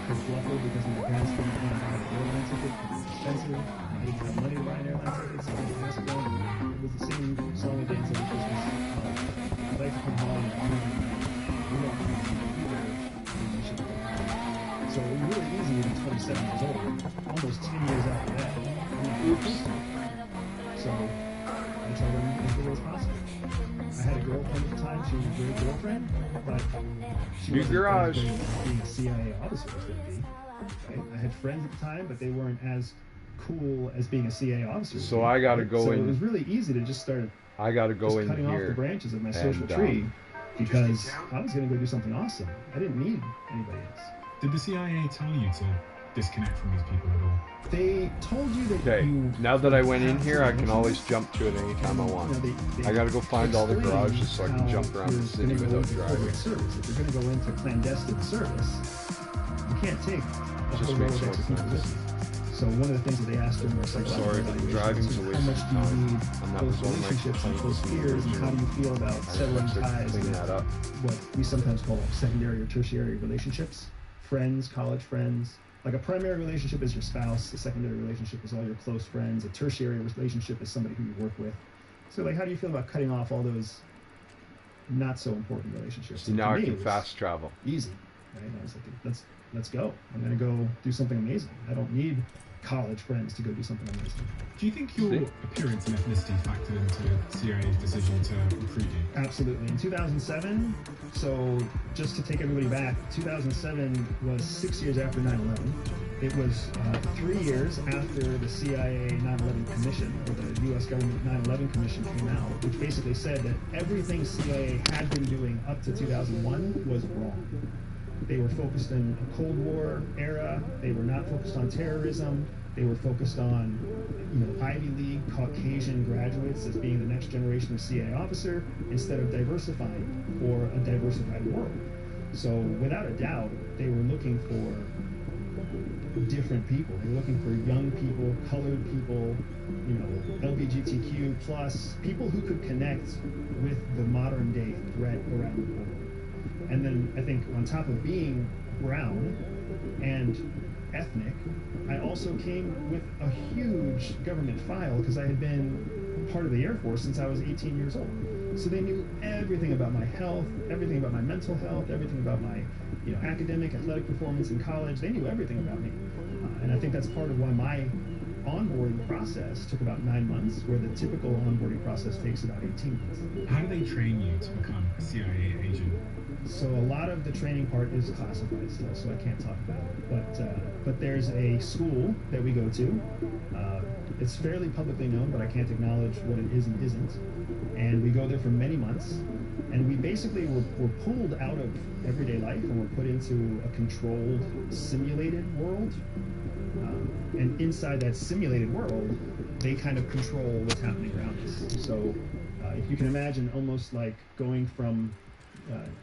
kerfluffle because my parents didn't want to buy an airline ticket because it was expensive. I didn't have money to buy an airline ticket, so I didn't ask for one. It was the same song and dance every Christmas. I'd like to come home and we don't have either relationship. So it was really easy at 27 years old, almost 10 years after that. So I tell them as little as possible. I had a girlfriend at the time. She was a great girlfriend, but she wasn't as great as being a CIA officer was going to be. Right? I had friends at the time, but they weren't as cool as being a CIA officer. So I got to go in. So it was really easy to just start. I got to go in cutting here off the branches of my social tree because I was going to go do something awesome. I didn't need anybody else. Did the CIA tell you to disconnect from these people at all? They told you that Okay, now that I went in here, I can always jump to it anytime I want. I gotta go find all the garages so I can jump around the city without driving. Service. If you're going to go into clandestine service, you can't take a Just whole makes Rolodex more of people with sense. you. So one of the things that they asked during our psychological Sorry, but evaluation driving's a is waste how much of do you time. need And that close was one of my relationships and close complaints peers, and how do you feel about severing I'd like to ties clean with that up. what we sometimes call secondary or tertiary relationships, friends, college friends. Like a primary relationship is your spouse, a secondary relationship is all your close friends, a tertiary relationship is somebody who you work with. So like, how do you feel about cutting off all those not so important relationships? See, now I can fast travel. Easy. right? And I was like, let's go. I'm gonna go do something amazing. I don't need college friends to go do something amazing. Do you think your appearance and ethnicity factored into CIA's decision to recruit you? Absolutely. In 2007, so just to take everybody back, 2007 was 6 years after 9/11. It was 3 years after the CIA 9/11 Commission, or the U.S. government 9/11 Commission came out, which basically said that everything CIA had been doing up to 2001 was wrong. They were focused in a Cold War era. They were not focused on terrorism. They were focused on, Ivy League Caucasian graduates as being the next generation of CIA officer, instead of diversifying for a diversified world. So without a doubt, they were looking for different people. They were looking for young people, colored people, LGBTQ plus people who could connect with the modern day threat around the world. And then I think on top of being brown and ethnic, I also came with a huge government file because I had been part of the Air Force since I was 18 years old. So they knew everything about my health, everything about my mental health, everything about my academic, athletic performance in college. They knew everything about me. And I think that's part of why my onboarding process took about 9 months, where the typical onboarding process takes about 18 months. How do they train you to become a CIA agent? So a lot of the training part is classified still, so I can't talk about it. But there's a school that we go to. It's fairly publicly known, but I can't acknowledge what it is and isn't. And we go there for many months, and we basically were pulled out of everyday life and we're put into a controlled, simulated world. And inside that simulated world, they kind of control what's happening around us. So if you can imagine, almost like going from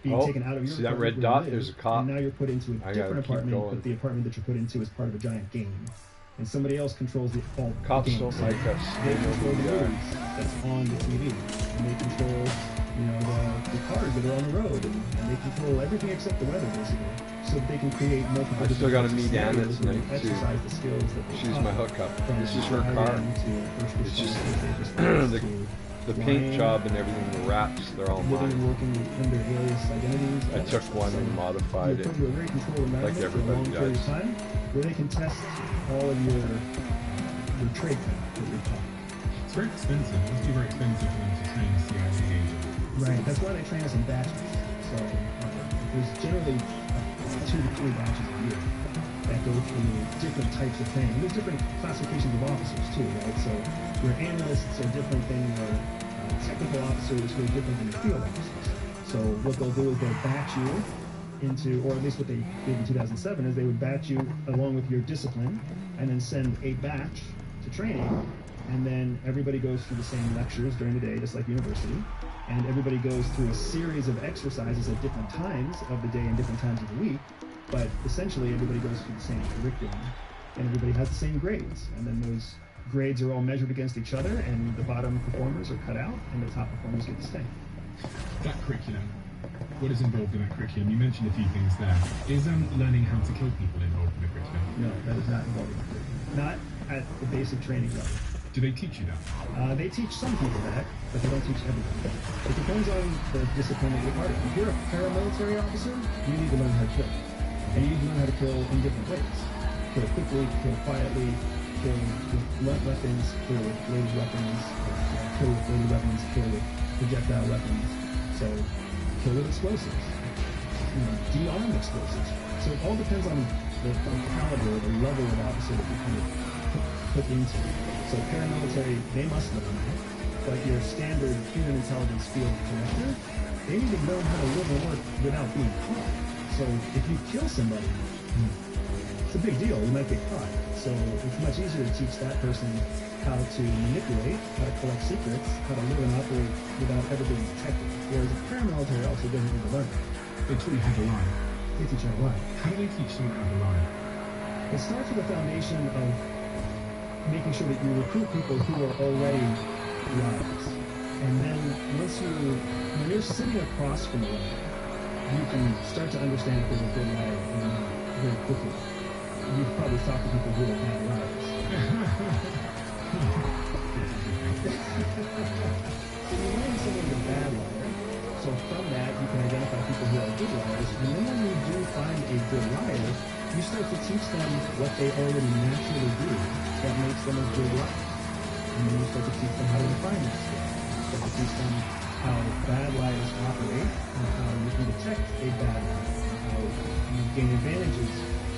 being taken out of your see that apartment red where you dot? live, There's a cop. and now you're put into a different apartment, but the apartment that you're put into is part of a giant game. And somebody else controls the Cops games. don't like us. They control the movies that's on the TV, and they control the cars that are on the road, and they control everything except the weather, basically, so that they can create multiple. I still got to different meet Anna scenarios tonight and exercise the skills that they She's taught, my hookup. from This is her car. wiring to first It's just responders, safe response to the paint flying, job and everything, the wraps, they're all living and mine. working under alias identities. I took one and modified You're it put into a very controlled environment like for a long everybody period of does. time, where they can test all of your trade craft that you're taught. It's very expensive. It must be very expensive for them to train a CIA agent. Right, that's why they train us in batches. So there's generally 2 to 3 batches a year that go through different types of training. There's different classifications of officers too, right? So your analysts are different than your technical officers, who are different than your field officers. So what they'll do is they'll batch you into, or at least what they did in 2007, is they would batch you along with your discipline, and then send a batch to training, and then everybody goes through the same lectures during the day, just like university, and everybody goes through a series of exercises at different times of the day and different times of the week, but essentially everybody goes through the same curriculum, and everybody has the same grades, and then those grades are all measured against each other, and the bottom performers are cut out, and the top performers get to stay. That curriculum, what is involved in that curriculum? You mentioned a few things there. Is learning how to kill people involved in the curriculum? No, that is not involved in the curriculum. Not at the basic training level. Do they teach you that? They teach some people that, but they don't teach everyone. It depends on the discipline that you're part of. If you're a paramilitary officer, you need to learn how to kill. And you need to learn how to kill in different ways. Kill quickly, kill quietly, kill with blunt weapons, kill with bladed weapons, kill with bladed weapons, kill with projectile weapons. So, kill with explosives. De-arm explosives. So it all depends on the caliber, the level of officer that you kind of put into. So paramilitary, they must learn that. But your standard human intelligence field connector, they need to learn how to live and work without being caught. So if you kill somebody, it's a big deal. You might get caught. So it's much easier to teach that person how to manipulate, how to collect secrets, how to live and operate without ever being detected. Whereas a paramilitary officer doesn't need to learn that. They teach you how to lie. They teach you how to lie. How do they teach someone how to lie? It starts with the foundation of making sure that you recruit people who are already liars. And then when you're sitting across from them, you can start to understand if there's a good liar or not very quickly. You've probably talked to people who are bad liars. So you learn someone's a bad liar. So from that, you can identify people who are good liars. And then when you do find a you start to teach them what they already naturally do that makes them a good life. And then you start to teach them how to define that skill. You start to teach them how bad liars operate and how you can detect a bad liar and how you gain advantages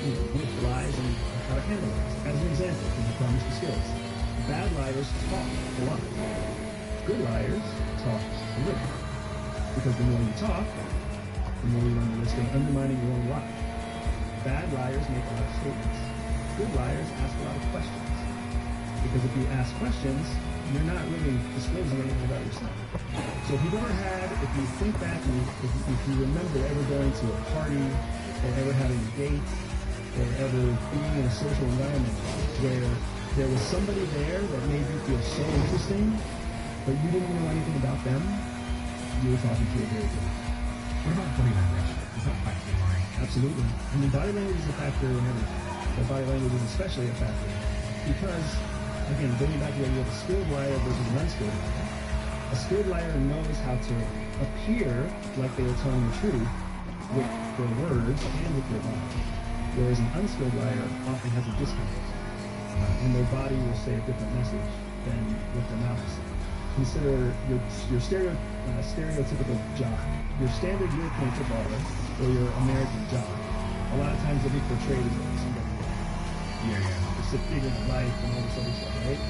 with lies and how to handle lies. As an example, in the promise of skills, bad liars talk a lot. Good liars talk a little. Because the more you talk, the more you run the risk of undermining your own lie. Bad liars make a lot of statements. Good liars ask a lot of questions. Because if you ask questions, you're not really disclosing anything about yourself. So if you think back and if you remember ever going to a party or ever having a date or ever being in a social environment where there was somebody there that made you feel so interesting, but you didn't know anything about them, you were talking to a very good. What about body language? Is that factor in lying? Absolutely. I mean, body language is a factor in everything. But body language is especially a factor because, again, going back to the idea of a skilled liar versus an unskilled liar, a skilled liar knows how to appear like they are telling the truth with their words and with their body, whereas an unskilled liar often has a disconnect, and their body will say a different message than what their mouth is saying. Consider your stereotypical jock, your standard European footballer, or your American jock. A lot of times they'll be portrayed as like somebody just a figure in life and all this other stuff, right?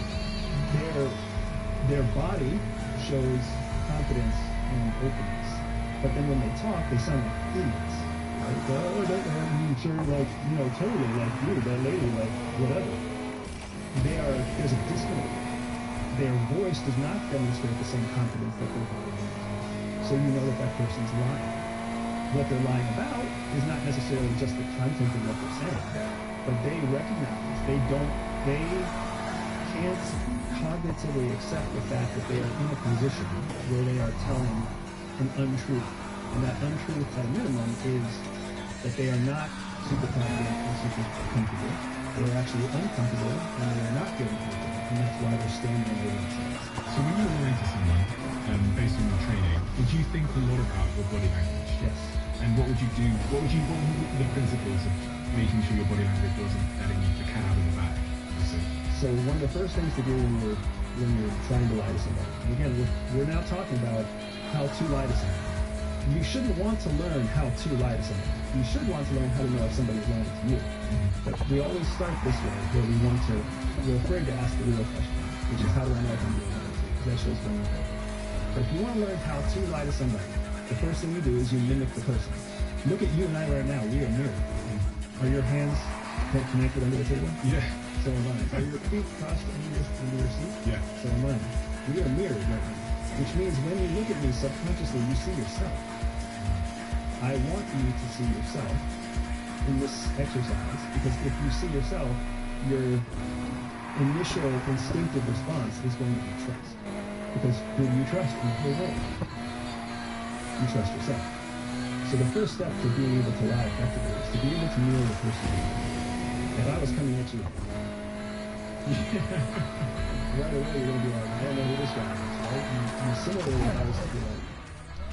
Their body shows confidence and openness, but then when they talk, they sound like idiots. Right? Sure, like, totally, like, dude, that lady, like, whatever. There's a disconnect. Their voice does not demonstrate the same confidence that their body does. So you know that person's lying. What they're lying about is not necessarily just the content of what they're saying, but they recognize, they can't cognitively accept the fact that they are in a position where they are telling an untruth. And that untruth at a minimum is that they are not super confident and super comfortable. They're actually uncomfortable and they're not feeling comfortable. And that's why they're standing over themselves. So when you relate to someone, based on your training, would you think a lot about your body language? Yes. And what would you do? What would be the principles of making sure your body language wasn't letting the cat out of the bag? So one of the first things to do when you're trying to lie to somebody, and again, we're now talking about how to lie to somebody. You shouldn't want to learn how to lie to somebody. You should want to learn how to know if somebody's lying to you. But we always start this way, where we're afraid to ask the real question, which is how do I know if I'm being lied to? Because that shows vulnerability. But if you want to learn how to lie to somebody, the first thing you do is you mimic the person. Look at you and I right now. We are mirrored. Are your hands connected under the table? Yeah. So am I. Are your feet crossed under your seat? Yeah. So am I. We are mirrored right now. Which means when you look at me subconsciously, you see yourself. I want you to see yourself in this exercise, because if you see yourself, your initial instinctive response is going to be trust. Because who do you trust in the whole world? You trust yourself. So the first step to being able to lie effectively is to be able to mirror the person. If I was coming at you, right away you're going to be like, I don't know who this guy is, right? And similarly, I was thinking like,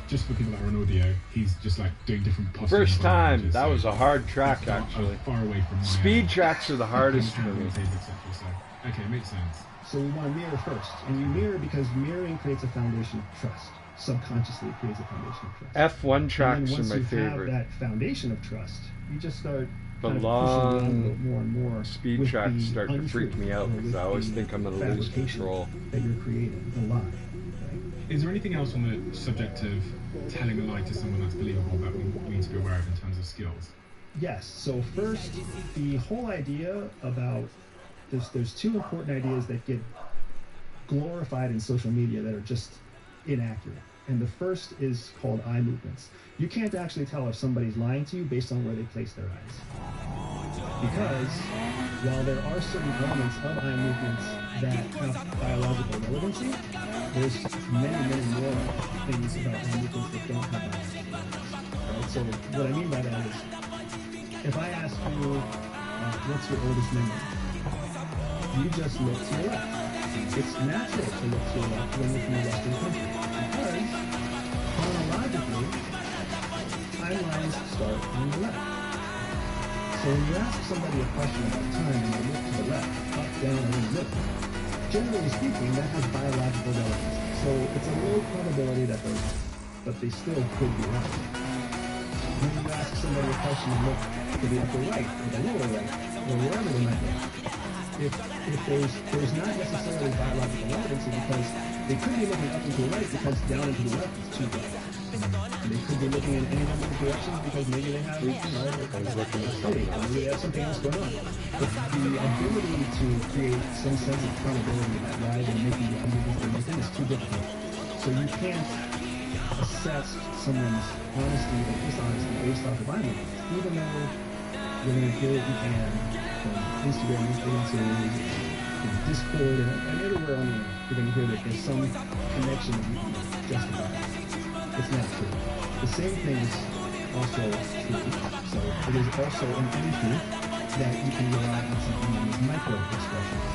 just for people that are on audio, he's just like doing different postures. First time, that was a hard track actually. Far away from speed tracks are the hardest for me. Okay, makes sense. So we want to mirror first, and you mirror because mirroring creates a foundation of trust. Subconsciously, it creates a foundation of trust. F1 tracks are my favorite. Once you have that foundation of trust, you just start the kind of long pushing the more and more speed tracks start to freak me out because I always think I'm going to lose control. That you're creating, the lie. Right? Is there anything else on the subject of telling a lie to someone that's believable that we need to be aware of in terms of skills? Yes. So first, the whole idea about there's two important ideas that get glorified in social media that are just inaccurate. And the first is called eye movements. You can't actually tell if somebody's lying to you based on where they place their eyes. Because while there are certain elements of eye movements that have biological relevancy, there's many, many more things about eye movements that don't have biological relevancy. Right? So what I mean by that is, if I ask you, what's your oldest memory? You just look to your left. It's natural to look to your left when you're from a Western country, because chronologically, timelines start on the left. So when you ask somebody a question about time and they look to the left, up, down, or in the middle, generally speaking, that has biological relevance. So it's a low probability that they still could be right. When you ask somebody a question and look to the upper right, or the lower right, or wherever they might be, if there's not necessarily biological relevance, because they could be looking up and to the right because down and to the left is too bright. They could be looking in any number of directions because maybe they have, maybe they have something else going on. But the ability to create some sense of accountability that lies in making the decisions they're making is too difficult. So you can't assess someone's honesty or dishonesty based off of eyewitness, even though you're going to hear what you can from Instagram influencers, from Discord, and everywhere on the internet. You're going to hear that there's some connection that you can justify. It's not true. The same thing is also true. So it is also an truth that you can rely on something known as micro-expressions.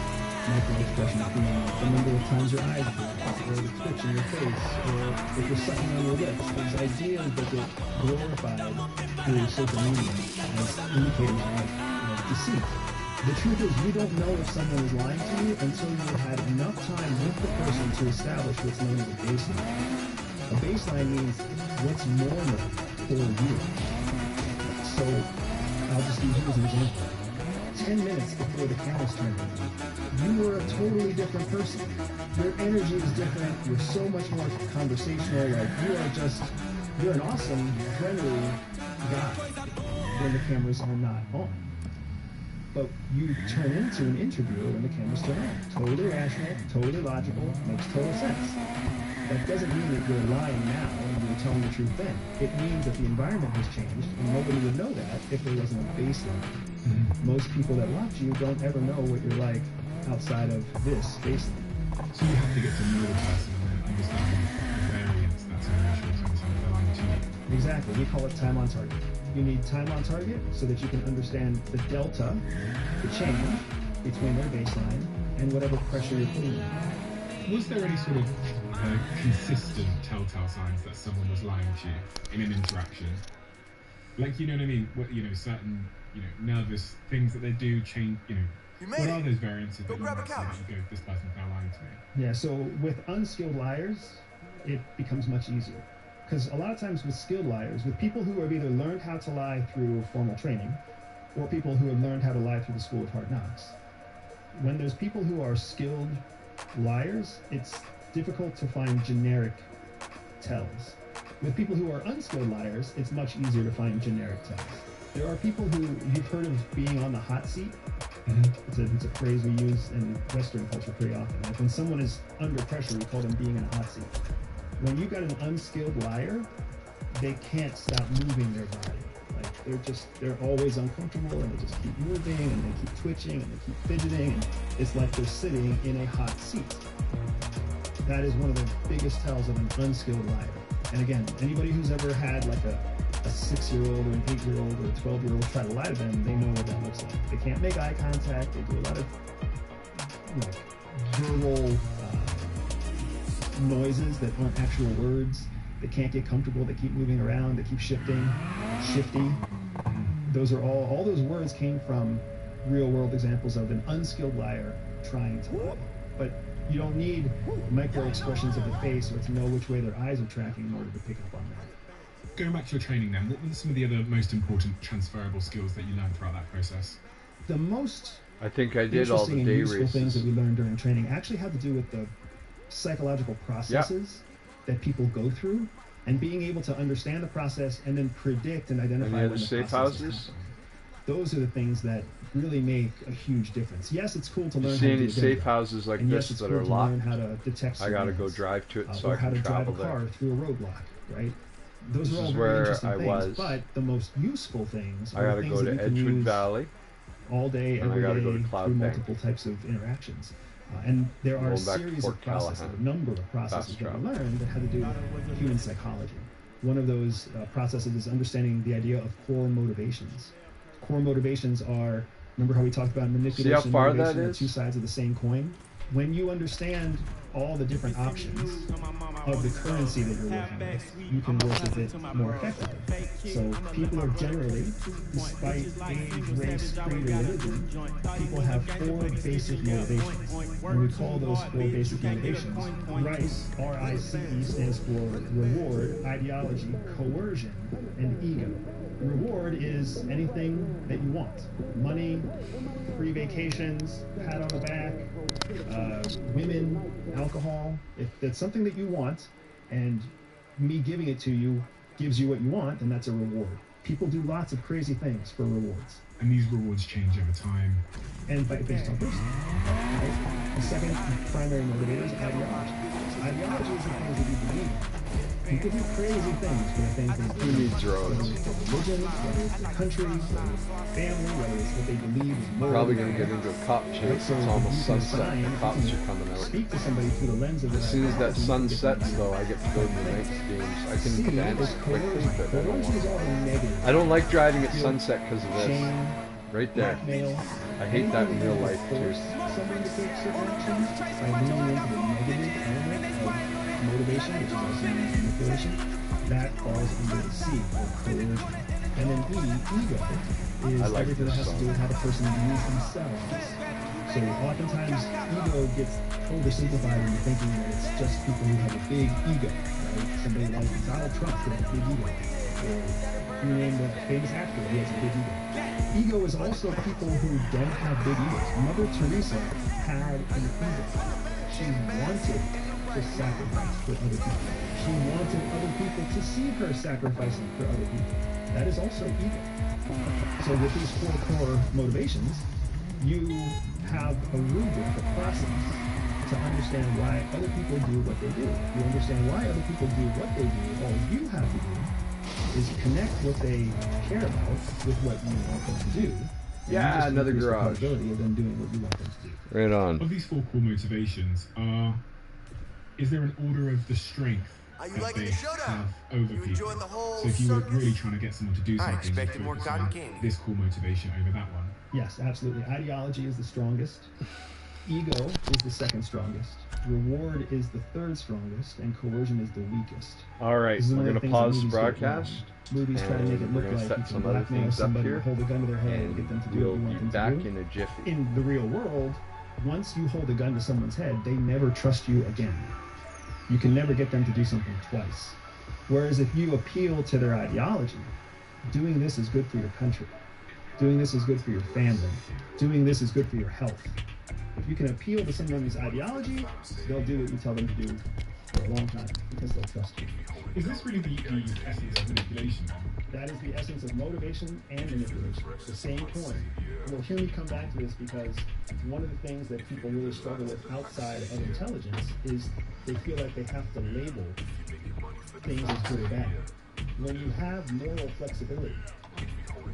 Micro-expressions being the number of times your eyes blink, or the twitch in your face, or if you're sucking on your lips. These ideas that get glorified through social media as indicators of deceit. The truth is, you don't know if someone is lying to you until you've had enough time with the person to establish what's known as a baseline. A baseline means what's normal for you. So I'll just use you as an example. 10 minutes before the cameras turned on, you were a totally different person. Your energy is different. You're so much more conversational. Like you're an awesome, friendly guy when the cameras are not on. But you turn into an interviewer when the cameras turn on. Totally rational, totally logical, makes total sense. That doesn't mean that you're lying now and you're telling the truth then. It means that the environment has changed, and nobody would know that if there wasn't a baseline. Mm-hmm. Most people that watch you don't ever know what you're like outside of this baseline. So you have to get to know the person and understand the variance that's an issue in terms of the line to you. Exactly. We call it time on target. You need time on target so that you can understand the delta, the change between their baseline and whatever pressure you're putting on. Was there any sort of consistent telltale signs that someone was lying to you in an interaction? Like, you know what I mean? What, certain, nervous things that they do change, what are those variances that you might say that you go, this person's now lying to me? Yeah, so with unskilled liars, it becomes much easier. Because a lot of times with skilled liars, with people who have either learned how to lie through formal training, or people who have learned how to lie through the school of hard knocks, when there's people who are skilled liars, it's difficult to find generic tells. With people who are unskilled liars, it's much easier to find generic tells. There are people who, you've heard of being on the hot seat. Mm-hmm. It's a phrase we use in Western culture pretty often. Like when someone is under pressure, we call them being in a hot seat. When you've got an unskilled liar, they can't stop moving their body. Like they're always uncomfortable, and they just keep moving, and they keep twitching, and they keep fidgeting, and it's like they're sitting in a hot seat. That is one of the biggest tells of an unskilled liar. And again, anybody who's ever had like a 6-year-old or an 8-year-old or a 12-year-old try to lie to them, they know what that looks like. They can't make eye contact. They do a lot of verbal noises that aren't actual words. They can't get comfortable. They keep moving around. They keep shifting, shifty. Those are all those words came from real-world examples of an unskilled liar trying to lie. But you don't need micro-expressions of the face or to know which way their eyes are tracking in order to pick up on that. Going back to your training then, what were some of the other most important transferable skills that you learned throughout that process? The most I think I did all the day races. Things that we learned during training actually had to do with the psychological processes that people go through, and being able to understand the process and then predict and identify when the safe houses. Those are the things that really make a huge difference. Yes, it's cool to learn. You see any safe houses like this that are locked? Learn how to detect I gotta go drive to it so I can travel there. How to drive a car through a roadblock, right? Those are all very interesting things. But the most useful things are things that you can use all day, every day, through multiple types of interactions. And there are a series of processes, a number of processes that we learned that had to do with human psychology. One of those processes is understanding the idea of core motivations. Core motivations are, remember how we talked about manipulation? See how far that is? Two sides of the same coin. When you understand all the different options of the currency that you're working with, you can work with it more effectively. So people are generally, despite age, race, creed, or religion, people have 4 basic motivations. And we call those 4 basic motivations RICE. R-I-C-E stands for reward, ideology, coercion, and ego. Reward is anything that you want. Money, free vacations, pat on the back, women, alcohol. If that's something that you want, and me giving it to you gives you what you want, then that's a reward. People do lots of crazy things for rewards. And these rewards change over time. And based on person. Right? The second primary motivator is ideology. Ideology is the things that you believe. People do crazy things for the things they believe. Who needs roads? Whether it's their religion, whether it's their country, whether it's their family, whether it's what they believe is moral. Probably gonna get into a cop chase. It's almost sunset. The cops are coming out. Speak to somebody through the lens of As soon as that sun sets, though, I get to go to the night games. I can dance quickly, but I don't want to. I don't like driving at sunset because of this. Right there. I hate that in real life too. Someone to take certain actions by leaning into the negative element of motivation, which is also manipulation. That falls under the C, or coercion. And then E, ego, is everything that has to do with how the person views themselves. So oftentimes, ego gets oversimplified into thinking that it's just people who have a big ego, right? Somebody like Donald Trump who has a big ego. Or you name a famous actor who has a big ego. Ego is also people who don't have big egos. Mother Teresa had an ego. She wanted to sacrifice for other people. She wanted other people to see her sacrificing for other people. That is also ego. So with these 4 core motivations, you have a rubric, a process to understand why other people do what they do. You understand why other people do what they do. All you have to do is connect what they care about with what you want them to do. Yeah, another garage. The probability of them doing what you want them to do. Right on. Of these 4 core motivations, is there an order of the strength Are you that liking they the showdown? have over You people? enjoying the whole So if you were circus? really trying to get someone to do something, you expected more focus cotton on candy. this core motivation over that one. Yes, absolutely. Ideology is the strongest. Ego is the second strongest. Reward is the third strongest, and coercion is the weakest. All right, This is we're one of gonna the things pause that the movies get wrong. broadcast. Movies try to make it and we're look gonna like set you can some other blackmail things up somebody, here, hold a gun to their head, and get them to do we'll what you be want them back to do. in a jiffy. In the real world, once you hold a gun to someone's head, they never trust you again. You can never get them to do something twice. Whereas if you appeal to their ideology, doing this is good for your country, doing this is good for your family, doing this is good for your health. If you can appeal to someone's ideology, they'll do what you tell them to do for a long time because they'll trust you. Is this really the essence of manipulation? That is the essence of motivation and manipulation. The same coin. You'll hear me come back to this because one of the things that people really struggle with outside of intelligence is they feel like they have to label things as good or bad. When you have moral flexibility,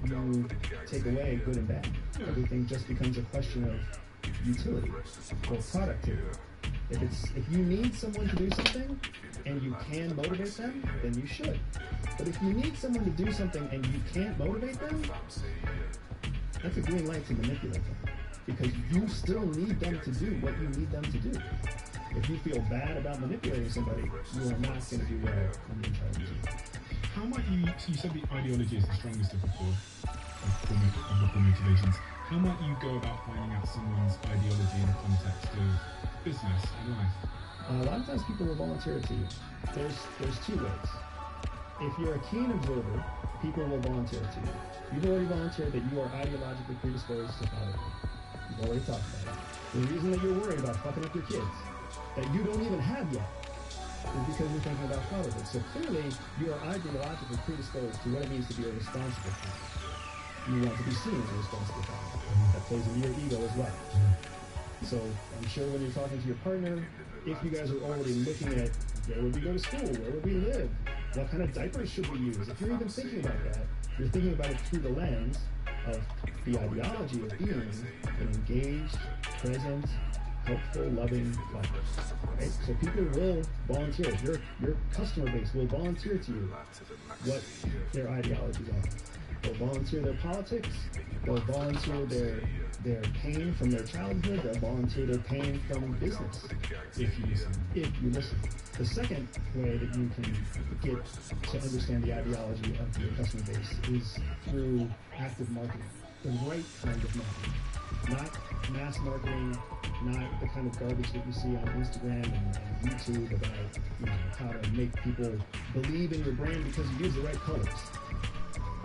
you take away good and bad. Everything just becomes a question of utility or productivity. If you need someone to do something and you can motivate them, then you should. But if you need someone to do something and you can't motivate them, that's a green light to manipulate them. Because you still need them to do what you need them to do. If you feel bad about manipulating somebody, you are not going to do well on the intelligence. How might you, so you said the ideology is the strongest of the core motivations. How might you go about finding out someone's ideology in the context of business and life? A lot of times people will volunteer it to you. There's 2 ways. If you're a keen observer, people will volunteer it to you. You've already volunteered that you are ideologically predisposed to politics. You've already talked about it. The reason that you're worried about fucking up your kids, that you don't even have yet, is because you're thinking about politics. So clearly, you are ideologically predisposed to what it means to be a responsible father. You want to be seen as a responsible father. That plays into your ego as well. So I'm sure when you're talking to your partner, if you guys are already looking at where would we go to school, where would we live, what kind of diapers should we use, if you're even thinking about that, you're thinking about it through the lens of the ideology of being an engaged, present, helpful, loving father. Right? So people will volunteer. Your customer base will volunteer to you what their ideologies are. They'll volunteer their politics. They'll volunteer their pain from their childhood. They'll volunteer their pain from business. If you listen. If you listen. The second way that you can get to understand the ideology of your customer base is through active marketing. The right kind of marketing. Not mass marketing, not the kind of garbage that you see on Instagram and YouTube about how to make people believe in your brand because you use the right colors.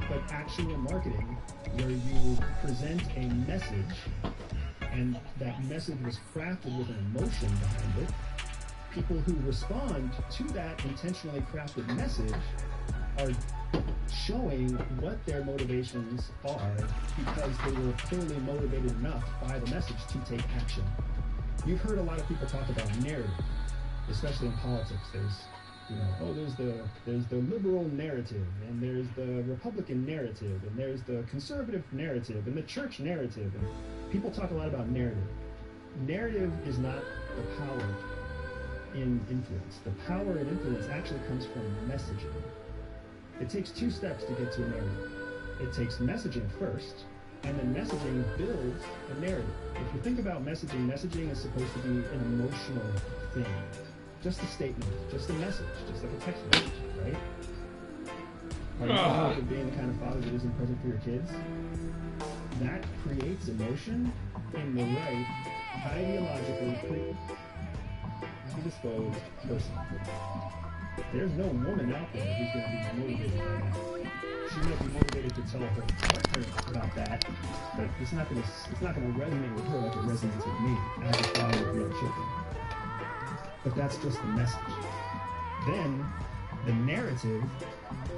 But actual marketing where you present a message and that message was crafted with an emotion behind it. People who respond to that intentionally crafted message are showing what their motivations are because they were clearly motivated enough by the message to take action. You've heard a lot of people talk about narrative, especially in politics. There's the liberal narrative, and there's the Republican narrative, and there's the conservative narrative, and the church narrative. And people talk a lot about narrative. Narrative is not the power in influence. The power in influence actually comes from messaging. It takes two steps to get to a narrative. It takes messaging first, and then messaging builds a narrative. If you think about messaging is supposed to be an emotional thing. Just a statement, just a message, just like a text message, right? Are you familiar with being the kind of father that isn't present for your kids? That creates emotion in the right, ideologically predisposed person. There's no woman out there who's going to be motivated by that. She might be motivated to tell her partner about that, but it's not going to resonate with her like it resonates with me as a father of young children. But that's just the message. Then the narrative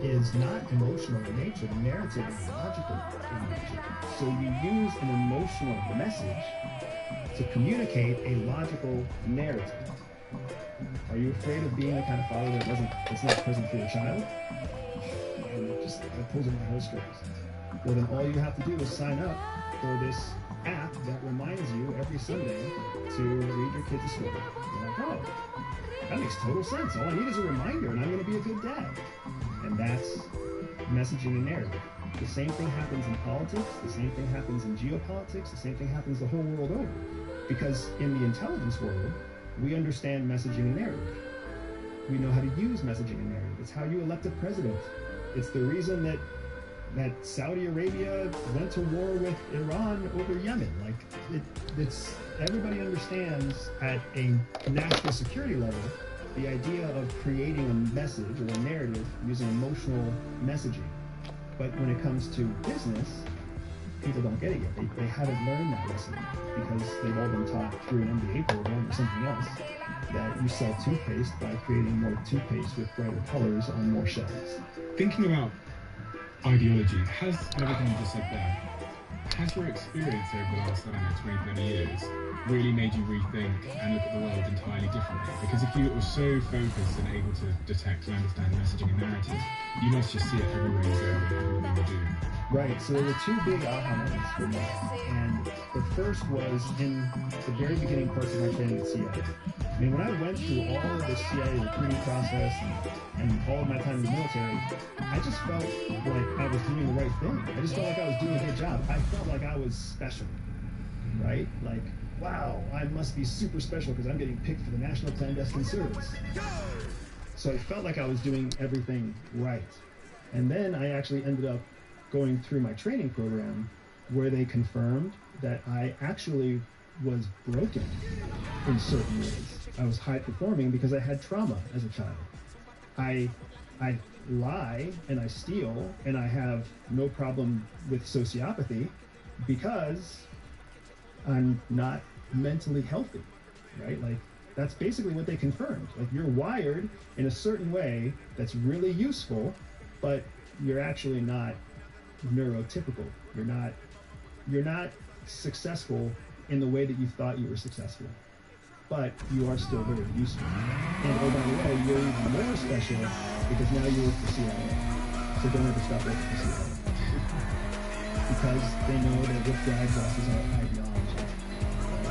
is not emotional in nature. The narrative is logical in nature. So you use an emotional message to communicate a logical narrative. Are you afraid of being the kind of father that's not present for your child? That pulls at my heartstrings. Well, then all you have to do is sign up for this app that reminds you every Sunday to read your kids a story. You're like, oh, that makes total sense. All I need is a reminder, and I'm going to be a good dad. And that's messaging and narrative. The same thing happens in politics. The same thing happens in geopolitics. The same thing happens the whole world over. Because in the intelligence world, we understand messaging and narrative. We know how to use messaging and narrative. It's how you elect a president. It's the reason that Saudi Arabia went to war with Iran over Yemen. It's everybody understands at a national security level the idea of creating a message or a narrative using emotional messaging. But when it comes to business, people don't get it yet. They haven't learned that lesson because they've all been taught through an MBA program or something else that you sell toothpaste by creating more toothpaste with brighter colors on more shelves. Thinking about ideology, has everything you just said there, has your experience over the last, 20, 30 years really made you rethink and look at the world entirely differently? Because if you were so focused and able to detect and understand messaging and narrative, you must just see it everywhere you go and everything you do. Right, so there were two big aha moments for me. And the first was in the very beginning parts of my training at CIA. I mean, when I went through all of the CIA recruiting process and all of my time in the military, I just felt like I was doing the right thing. I just felt like I was doing a good job. I felt like I was special, right? Like, wow, I must be super special because I'm getting picked for the National Clandestine Service. So I felt like I was doing everything right. And then I actually ended up going through my training program where they confirmed that I actually was broken in certain ways. I was high performing because I had trauma as a child. I lie and I steal and I have no problem with sociopathy because I'm not mentally healthy, right? Like, that's basically what they confirmed. Like, you're wired in a certain way that's really useful, but you're actually not neurotypical. You're not successful in the way that you thought you were successful, but you are still very useful. And oh, by the way, you're even more special because now you work for CIA. So don't ever stop working for CIA. Because they know that what drives us is our ideology.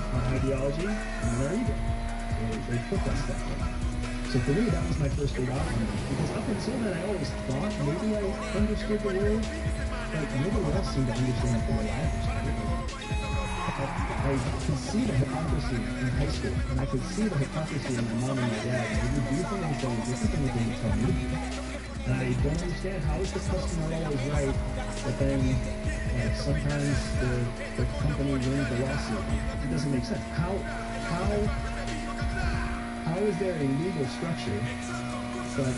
Our ideology and our ego. They put that stuff in. So for me, that was my first big aha moment. Because up until then, I always thought maybe I understood the world, like, nobody else seemed to understand it from a live perspective. I could see the hypocrisy in high school, and I could see the hypocrisy in my mom and my dad. They would do things that were different than what they would tell me. And I don't understand, how is the customer always right, but then sometimes the company wins the lawsuit? It doesn't make sense. How is there a legal structure but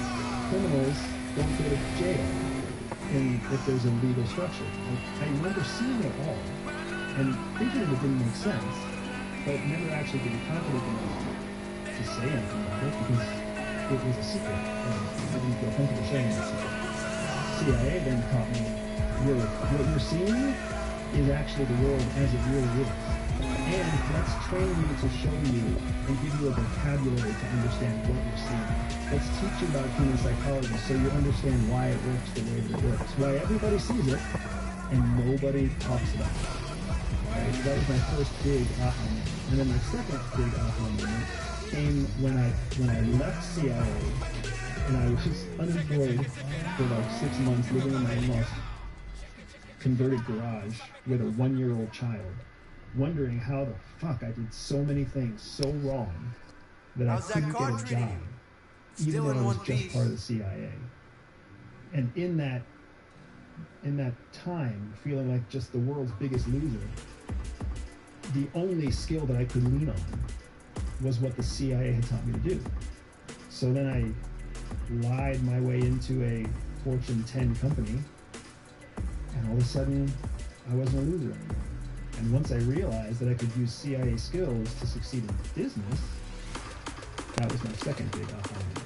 criminals don't go to jail if there's a legal structure? I remember seeing it all and thinking it didn't make sense, but never actually being confident enough to say anything about it because it was a secret and I didn't feel comfortable sharing that secret. CIA then taught me, what you're seeing is actually the world as it really is. And let's train you to show you and give you a vocabulary to understand what you're seeing. Let's teach you about human psychology so you understand why it works the way that it works. Why everybody sees it and nobody talks about it. Right? So that was my first big aha moment. And then my second big aha moment came when I left CIA and I was unemployed for like 6 months living in my in-laws' converted garage with a 1-year-old child, wondering how the fuck I did so many things so wrong that How's I that couldn't car get a treating job, you? even Still though in I was one just piece. part of the CIA. And in that time, feeling like just the world's biggest loser, the only skill that I could lean on was what the CIA had taught me to do. So then I lied my way into a Fortune 10 company, and all of a sudden, I wasn't a loser anymore. And once I realized that I could use CIA skills to succeed in business, that was my second big aha moment.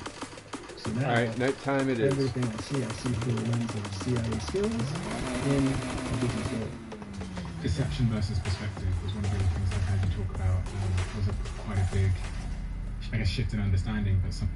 So now, All right, nighttime it is. everything I see through the lens of CIA skills in a business world. Perception versus perspective was one of the other things I've heard you talk about. Was quite a big, I guess, shift in understanding, but some.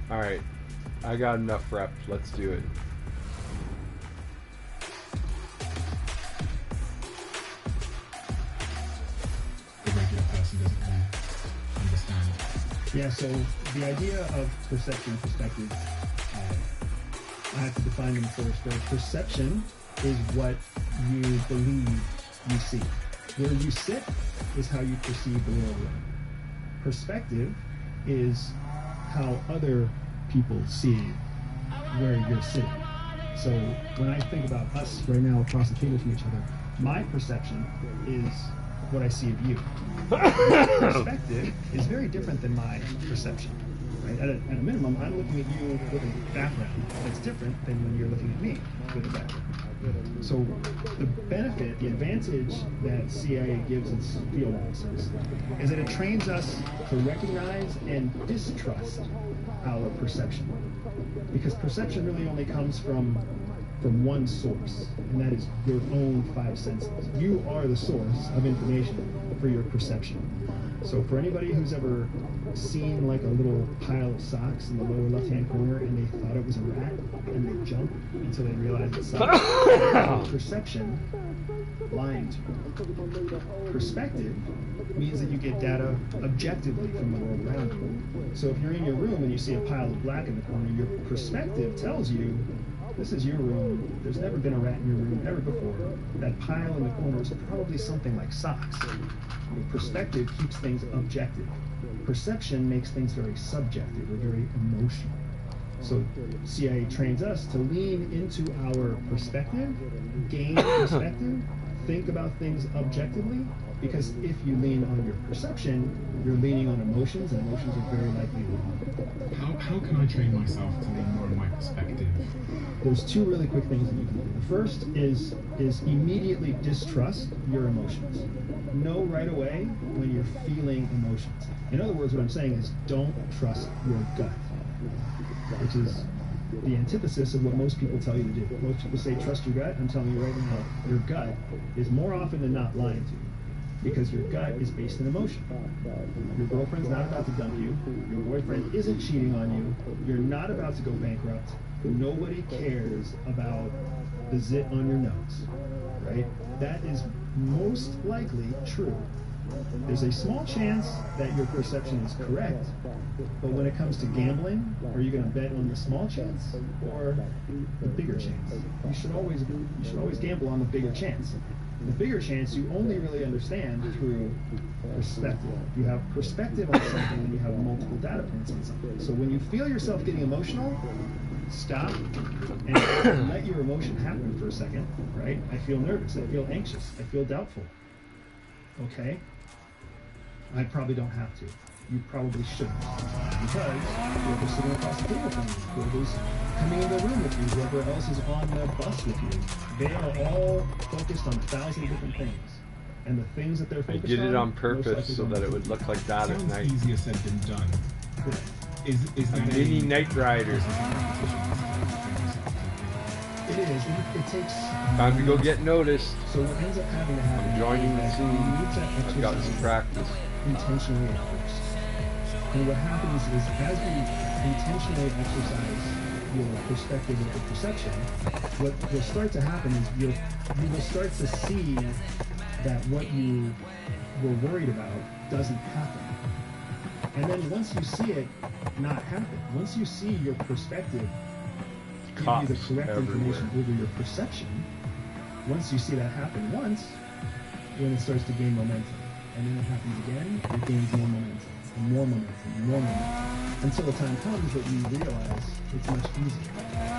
All right, I got enough reps. Let's do it. The regular person doesn't really understand. Yeah, so the idea of perception and perspective, I have to define them first. So perception is what you believe you see. Where you sit is how you perceive the world around you. Perspective is how other people see where you're sitting. So when I think about us right now across the table from each other, my perception is what I see of you. Your perspective is very different than my perception. Right? At a minimum, I'm looking at you with a background that's different than when you're looking at me with a background. So the benefit, the advantage that CIA gives its field officers is that it trains us to recognize and distrust our perception. Because perception really only comes from one source, and that is your own 5 senses. You are the source of information for your perception. So for anybody who's ever seen like a little pile of socks in the lower left-hand corner and they thought it was a rat and they jump until they realize it's socks, perception lying to you. Perspective means that you get data objectively from the world around you. So if you're in your room and you see a pile of black in the corner, your perspective tells you This is your room. There's never been a rat in your room ever before. That pile in the corner is probably something like socks. Perspective keeps things objective. Perception makes things very subjective or very emotional. So CIA trains us to lean into our perspective, gain perspective, think about things objectively, because if you lean on your perception, you're leaning on emotions, and emotions are very likely wrong. How can I train myself to lean more on my perspective? There's two really quick things that you can do. The first is immediately distrust your emotions. Know right away when you're feeling emotions. In other words, what I'm saying is don't trust your gut, which is the antithesis of what most people tell you to do. Most people say trust your gut. I'm telling you right now, your gut is more often than not lying to you, because your gut is based in emotion. Your girlfriend's not about to dump you. Your boyfriend isn't cheating on you. You're not about to go bankrupt. Nobody cares about the zit on your nose, right? That is most likely true. There's a small chance that your perception is correct, but when it comes to gambling, are you going to bet on the small chance or the bigger chance? You should always gamble on the bigger chance. The bigger chance you only really understand through perspective. You have perspective on something and you have multiple data points on something. So when you feel yourself getting emotional, stop and let your emotion happen for a second, right? I feel nervous, I feel anxious, I feel doubtful. Okay? I probably don't have to. You probably shouldn't. Because whoever's sitting across the table from you, whoever's coming in the room with you, whoever else is on the bus with you, they are all focused on 1,000 different things. And the things that they're focused on... I did it on purpose so that it would look like that at night. Sounds easier said than done. Is a mini Night Rider. It is. It takes... Time to go get noticed. So what ends up having to happen... I'm joining the scene. I've got some practice. Intentionally at first. And what happens is, as we intentionally exercise your perspective or perception, what will start to happen is you will start to see that what you were worried about doesn't happen. And then once you see it not happen, once you see your perspective give you the correct information over your perception, once you see that happen once, then it starts to gain momentum. And then it happens again, it gains more momentum, and more momentum, and more momentum, until the time comes that you realize it's much easier.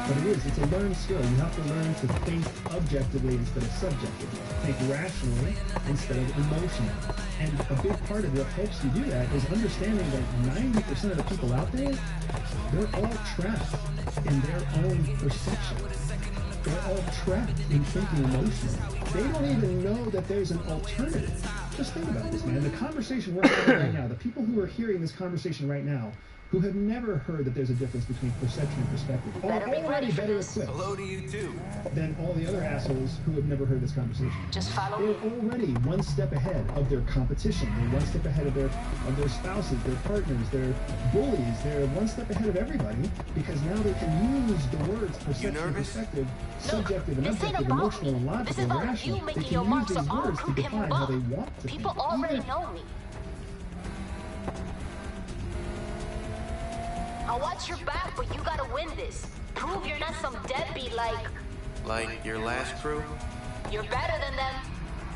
But it's a learned skill. You have to learn to think objectively instead of subjectively, think rationally instead of emotionally. And a big part of what helps you do that is understanding that 90% of the people out there, they're all trapped in their own perception. They're all trapped in thinking emotionally. They don't even know that there's an alternative. Just think about this, man. The conversation we're having right now, the people who are hearing this conversation right now, who have never heard that there's a difference between perception and perspective, are already better equipped Hello to you too. than all the other assholes who have never heard this conversation. Just follow They're already one step ahead of their competition. They're one step ahead of their spouses, their partners, their bullies. They're one step ahead of everybody because now they can use the words perception, perspective, subjective and objective, emotional and logical and rational. They can use these words to define how they want to think. People already know me. I'll watch your back, but you gotta win this. Prove you're not some deadbeat like... Like your last crew? You're better than them.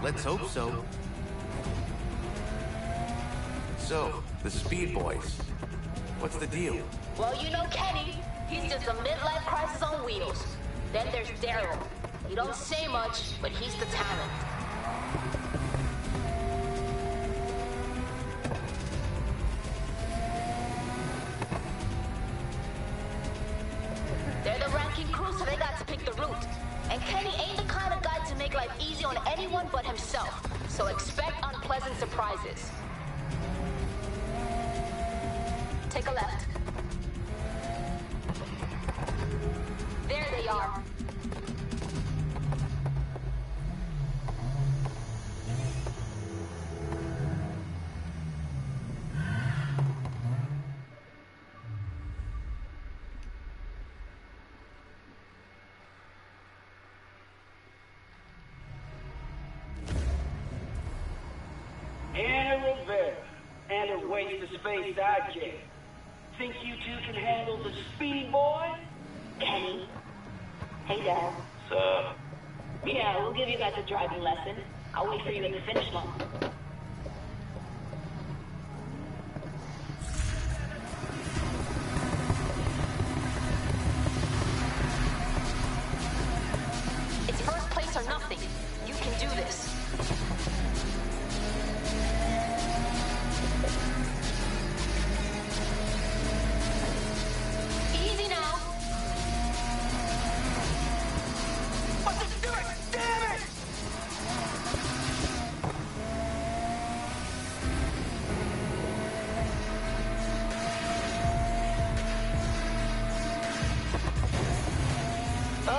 Let's hope so. So, the Speed Boys. What's the deal? Well, you know Kenny. He's just a midlife crisis on wheels. Then there's Daryl. He don't say much, but he's the talent. They're the ranking crew, so they got to pick the route. And Kenny ain't the kind of guy to make life easy on anyone but himself. So expect unpleasant surprises. Take a left. There they are. Anna Rivera and her waste of space sidekick. Think you two can handle the Speed Boy? Kenny, Hey, Dad. So, Yeah, we'll give you guys a driving lesson. I'll wait for you at the finish line. It's first place or nothing. You can do this. Easy now. what the do it? Damn it!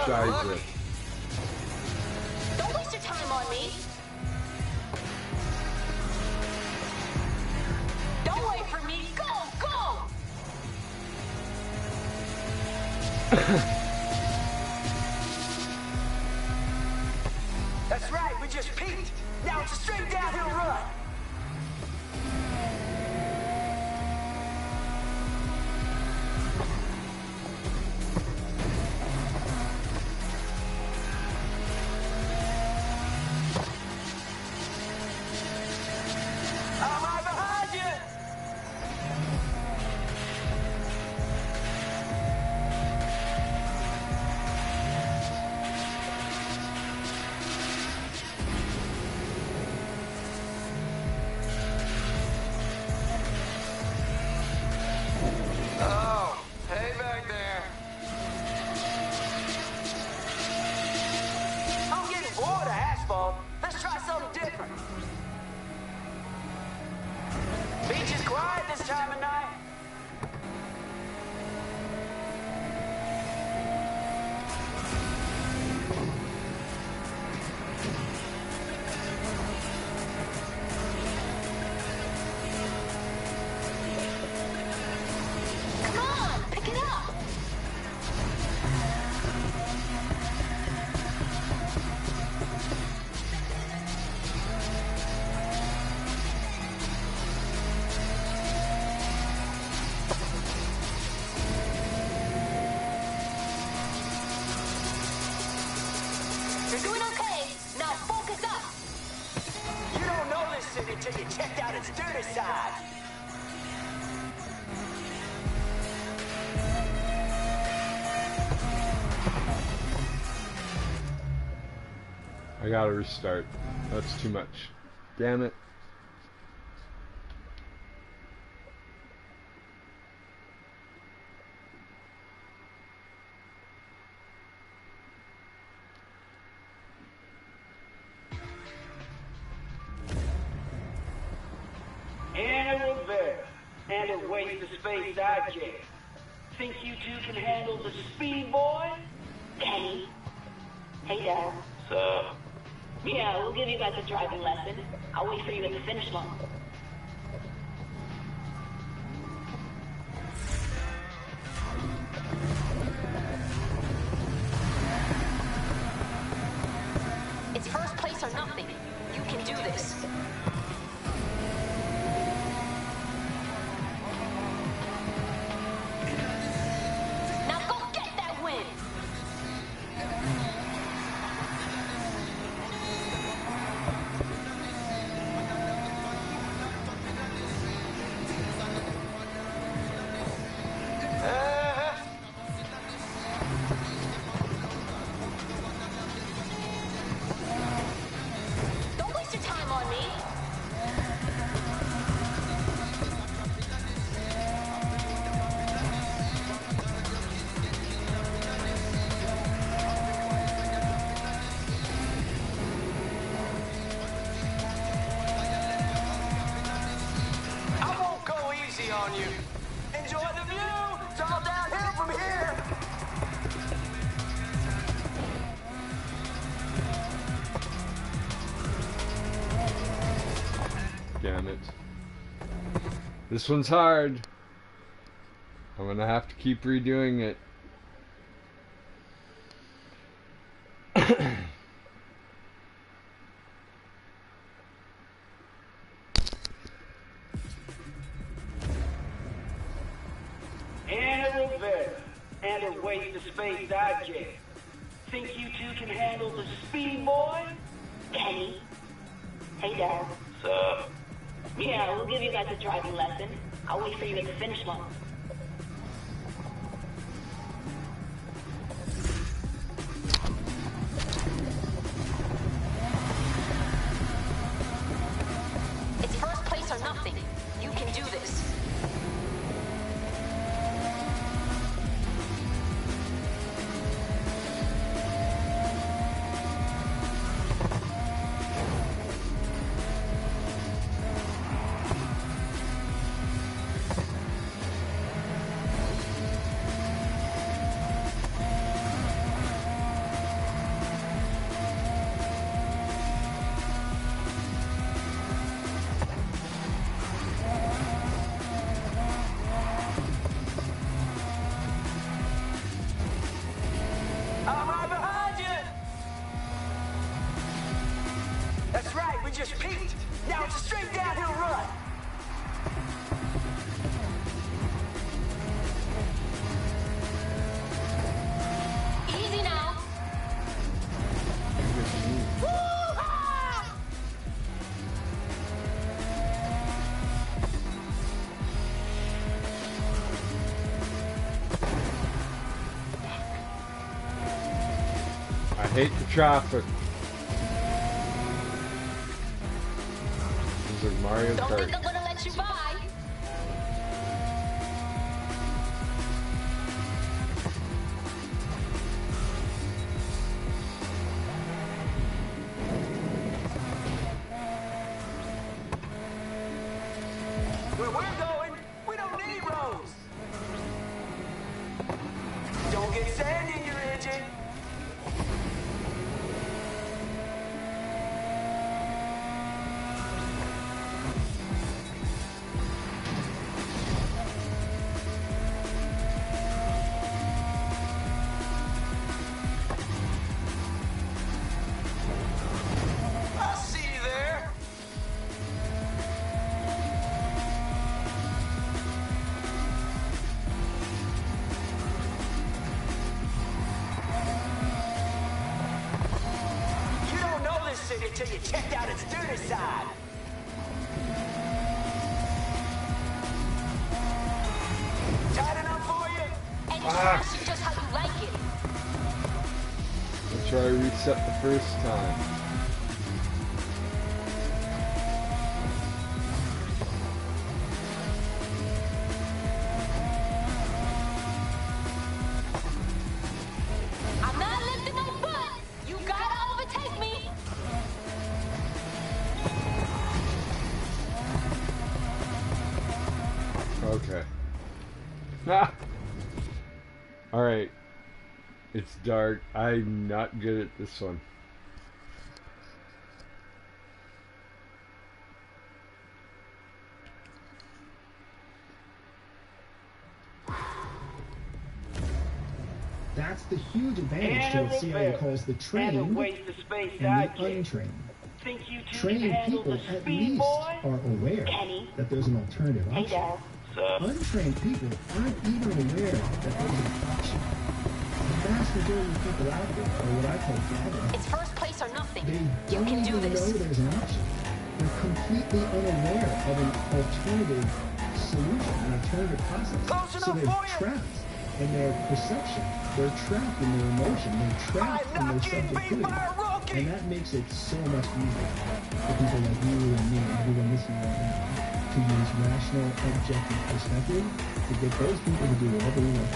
Scheiße. Don't waste your time on me. Don't wait for me. Go, go! That's right, we just peaked. Now it's a straight downhill run. I'm right behind you. Oh, hey back there. I'm getting bored of asphalt. Let's try something different. Beach is quiet this time of night. Come on, pick it up. You're doing okay. Now focus up. You don't know this city till you checked out its dirty side. I gotta restart. That's too much. Damn it. And a reverse. And a waste of space I get. Think you two can handle the speed, boy? Kenny. Hey, Dad. So, Yeah, we'll give you guys a driving lesson. I'll wait for you at the finish line. It's first place or nothing. You can do this. Now go get that win! Don't waste your time on me. I won't go easy on you. Enjoy the view. It's all downhill from here. Damn it. This one's hard. I'm gonna have to keep redoing it. And a reverse. And a waste of space I get. Think you two can handle the speed, boy? Kenny. Hey, Dad. Sup? Yeah, we'll give you guys a driving lesson. I'll wait for you at the finish line. It's first place or nothing. You can do this. I'm right behind you! That's right, we just peaked. Now it's a straight downhill run. Easy now. Woo-ha! I hate the traffic. This is Mario Don't Kart. think I'm gonna let you by. Where we're going, we don't need roads. Don't get sand in your engine. I'll see you there. You don't know this city until you check out its dirty side. Tight enough for you? And it's flashing just how you like it. Let's try to reset the first time. I'm not lifting no foot. You gotta overtake me. Okay. Ah. All right. It's dark. I'm not good at this one. That's the huge advantage to what CIA calls the And a trained waste of space and the sidekick. untrained. Think you two can Trained handle people the at speed, least boy? are aware Kenny. that there's an alternative Hey, option. Dad. Sup? Untrained people aren't even aware that there's an option. The vast majority of people out there are what I call gathering. It's first place or nothing. They You don't can do even this. know there's an option. They're completely unaware of an alternative solution, an alternative process. Close So enough they're for you. trapped in their perception. They're trapped in their emotion. They're trapped I'm in not their getting beat subjectivity. by a rookie. And that makes it so much easier for people like you and me and everyone listening right now to use rational, objective perspective to get those people to do whatever we want.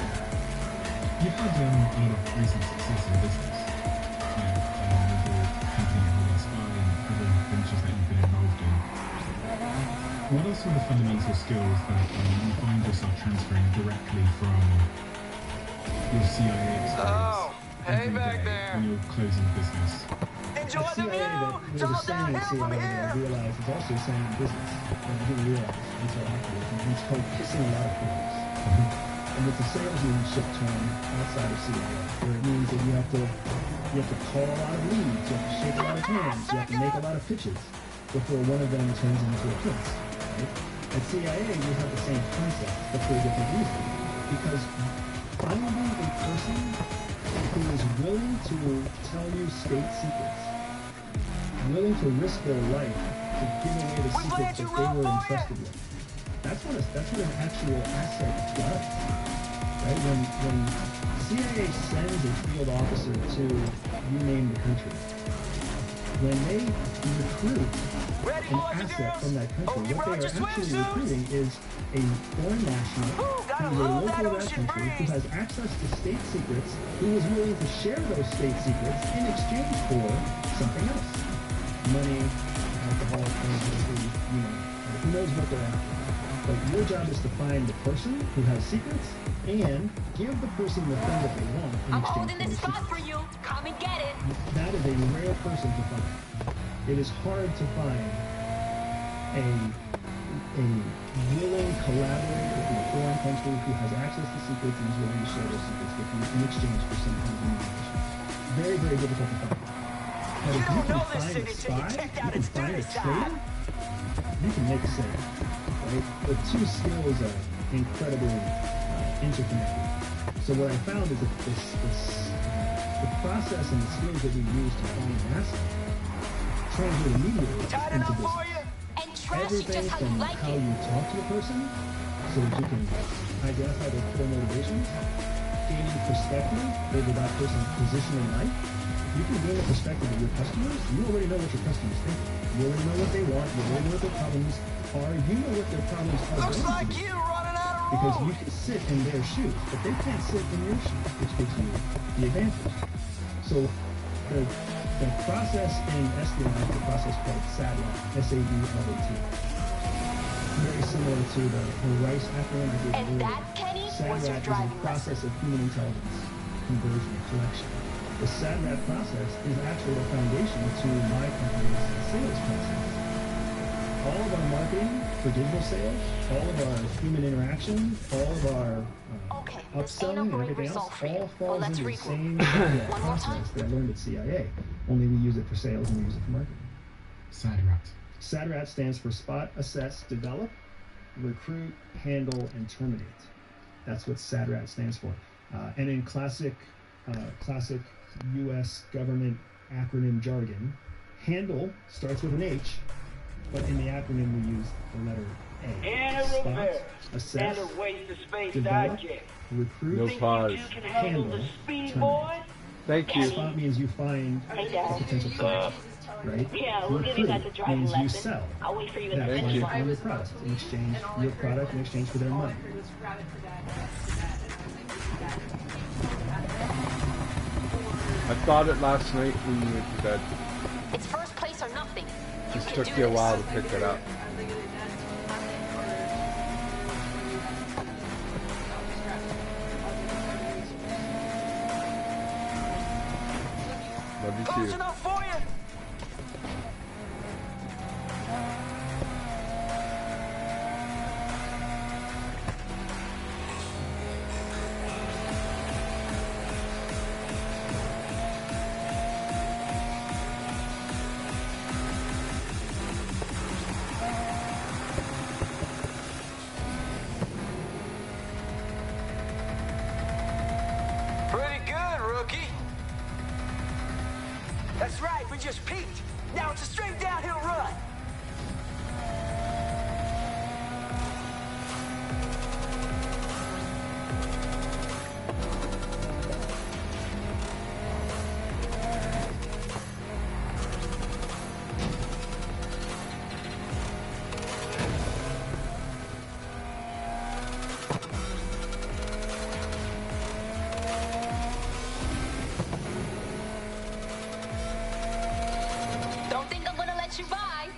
You've had a lot of recent success in business. You know, with your company All Spy and other ventures that you've been involved in. What are some of the fundamental skills that you find yourself transferring directly from your CIA experience Oh, hey every back day there. when you're closing business? Enjoy At the CIA, view. It's there's a all saying at downhill from CIA that I here. realize is also a saying in business. And I didn't realize until afterwards. And it's called kissing a lot of fingers. And it's a salesmanship term outside of CIA, where it means that you have to call a lot of leads, you have to shake a lot of hands, you have to make a lot of pitches before one of them turns into a kiss. Right? At CIA, we have the same concept, but for a different reason. Because finding a person who is willing to tell you state secrets, willing to risk their life to give away the secrets that they were entrusted with. That's what an actual asset does, right? When CIA sends a field officer to, you name the country, when they recruit an asset from that country, what they are actually recruiting is a foreign national who is a local of that country who has access to state secrets, who is willing to share those state secrets in exchange for something else. Money, alcohol, pornography, who knows what they're after. But your job is to find the person who has secrets and give the person the thing that they want in I'm exchange holding this for spot for you. Come and get it. That is a rare person to find. It is hard to find a willing collaborator from a foreign country who has access to secrets and is willing to share those secrets with you in exchange for some kind of information. Very, very difficult to find. But if you can find a spy, you can find a traitor, you can make a sale. Right? The two skills are incredibly interconnected. So what I found is that the process and the skills that we use to find an asset translate immediately into business. Everything from how you talk to the person so that you can identify their core motivations, gaining perspective over that person's position in life. If you can gain the perspective of your customers, you already know what your customers think. You already know what they want. You already know what their problems are. You know what their problems are. Looks like you running out of room. Because you can sit in their shoes, but they can't sit in your shoes, which gives you the advantage. So the process in espionage, the process called SADLAT, S-A-D-L-A-T. Very similar to the Rice acronym I gave And earlier. that, Kenny, was your SADLAT is a driving process of human intelligence, conversion, collection. The SADLAT process is actually the foundation to my company's sales process. All of our marketing for digital sales, all of our human interaction, all of our upselling and everything else, all falls into the same process that I learned at CIA. Only we use it for sales and we use it for marketing. SADRAT. SADRAT stands for Spot, Assess, Develop, Recruit, Handle, and Terminate. That's what SADRAT stands for. And in classic U.S. government acronym jargon, handle starts with an H, but in the acronym we use the letter A. Spot, assess, develop, recruit, No pause. handle, terminate. Thank you. Spot means you find a potential client, right? Recruit means you sell that client on your product in exchange your product in exchange for their money. I thought it last night when you went to bed. It's first place or nothing. Just took you a while to pick it up. Love you too. Close enough for you. Pretty good, rookie. That's right, we just peaked. Now it's a straight downhill run. Don't think I'm gonna let you by.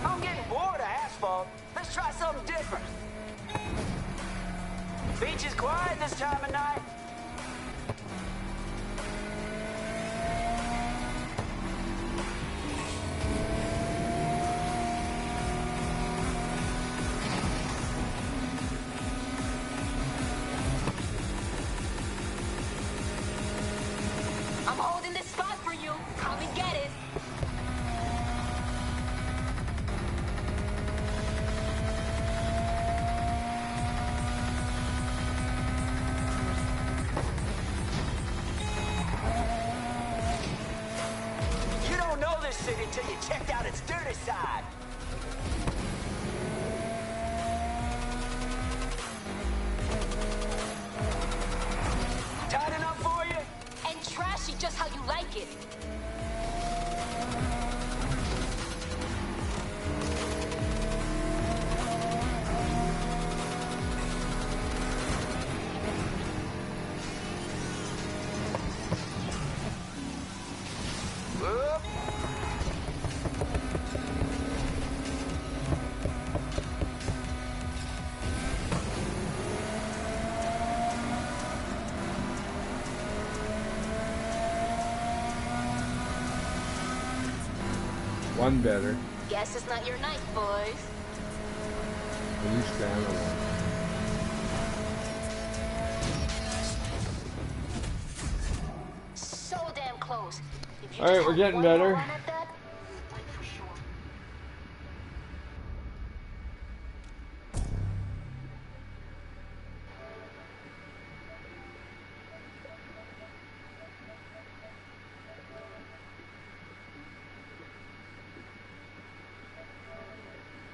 I'm getting bored of asphalt. Let's try something different. Beach is quiet this time of night. I'm holding this spot for you. Come and get it. city until you checked out its dirty side. Tight enough for you? And trashy just how you like it. Whoop. One better. Guess it's not your night, boys. At least the other one. So damn close. If you All right, just we're had getting one better. more run at that, like for sure.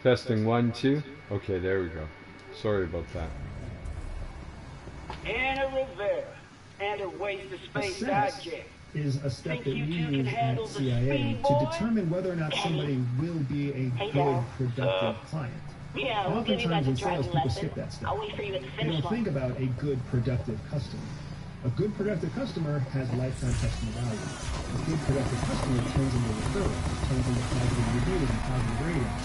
Testing 1, 2. Okay, there we go. Sorry about that. And a Rivera. And a waste of space Assess object. is a step that Think we you two use can handle at the CIA speed, to boy? determine whether or not somebody will be a good, productive client. Yeah, we'll give you guys Oftentimes a in sales, driving people lesson. skip that step. I'll wait for you at the They finish don't line. think about a good, productive customer. A good, productive customer has lifetime customer value. A good, productive customer turns into referrals, turns into positive reviews and positive ratings.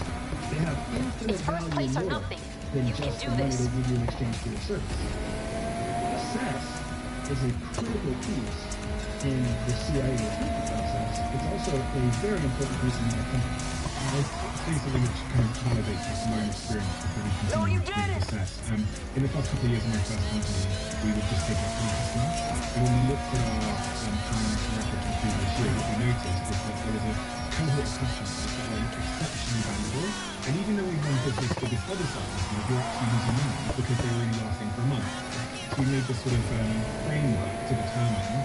They have infinite It's first value place or more nothing. than You can just do the money this. they give you in exchange for your service. Assess is a critical piece in the CIA recruitment process. It's also a very important piece in my company. I think something which kind of validates this in my own experience before we No, you continue did with the process. In the past couple of years in my first company, we would just take out one customer. And when we looked at our financial record from previous year, what we noticed was that there was a cohort of customers that were exceptionally valuable. And even though we run business with this other side customers, we were actually losing money because they were only lasting for a month. So we made this sort of framework to determine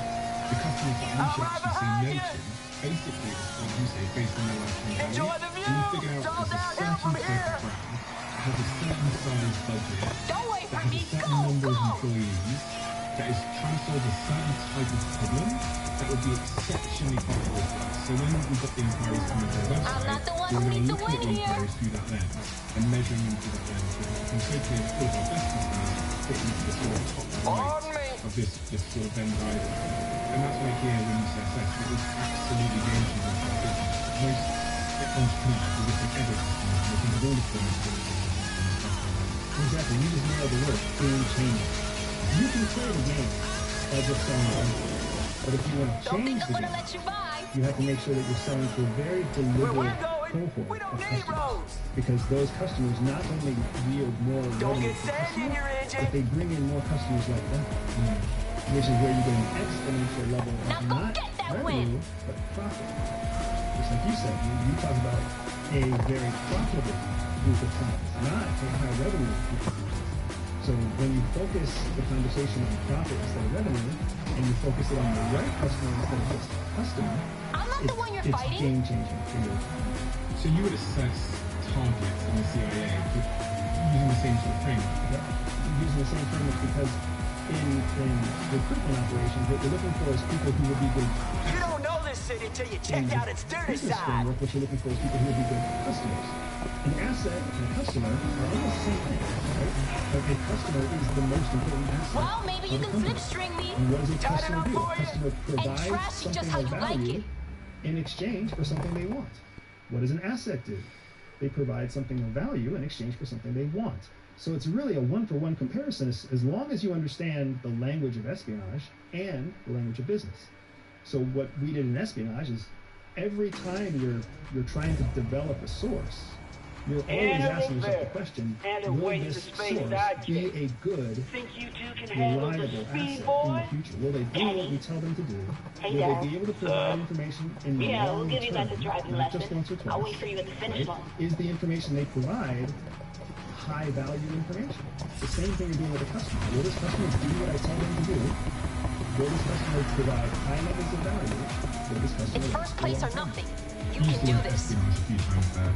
the customers that we should actually say no to. Basically, as you say, based on their lifetime value. Enjoy the view. And we figured It's out all there's a downhill from certain type here. of brand that has a certain size budget, Don't wait that for has me. a certain Go, number of go! employees, that is trying to solve a certain type of problem that would be exceptionally profitable for us. So when we got the inquiries coming to the website, I'm not the one we who were now needs to looking at win the here. inquiries through that lens and measuring them through that lens. Because it's been so clear that all of our best customers fit into the sort of top Pardon me. right of this sort of Venn diagram. And that's why here when you say assess, it is absolutely game changing for our business. Most entrepreneurs will look at every customer and they think of all the things that Exactly, you just nailed the word, game changing. You can play the game by just selling something. But if you want to Don't think change I'm the gonna game, let you buy. you have to make sure that you're selling to a very Where we're deliberate going, cohort we don't of need customers. roads. Because those customers not only yield more Don't revenue get per sand in customer, your but engine. they bring in more customers like them. Which is where you get an exponential level Now of go not get that revenue, win. but profit. Just like you said, you talk about a very profitable group of clients, not a high revenue group of clients. So when you focus the conversation on profit instead of revenue, and you focus it on the right customer instead of just customer, I'm not the one you're it's fighting. game changing for you. So you would assess targets in the CIA using the same sort of framework. Yeah. Using the same framework because in recruitment operations, what you're looking for is people who will be good. You don't know this city till you check out its dirty Business side. framework, what you're looking for is people who will be good customers. An asset and a customer are almost the same thing, right? But a customer is the most important asset. Well, maybe you of a can company. flip string me. And what does a Tight customer enough do? for A you? customer provides trashy just how something of you like value it. in exchange for something they want. What does an asset do? They provide something of value in exchange for something they want. So it's really a one-for-one comparison as long as you understand the language of espionage and the language of business. So what we did in espionage is every time you're trying to develop a source, you're always asking yourself the question, will this source be a good, Think you two can handle the reliable speed, asset in boy? the future? Will they do what we tell them to do? Hey, Will Dad. they be able to provide information in the Yeah, we'll long give you guys a term, driving not just lesson. once or twice? I'll wait for you at the finish Right? line. Is the information they provide high value information? The same thing you're doing with a customer. Will this customer do what I tell them to do? Will this customer provide high levels of value? Will this customer It's first place or long term? nothing. You can do this. Espionage a few times there.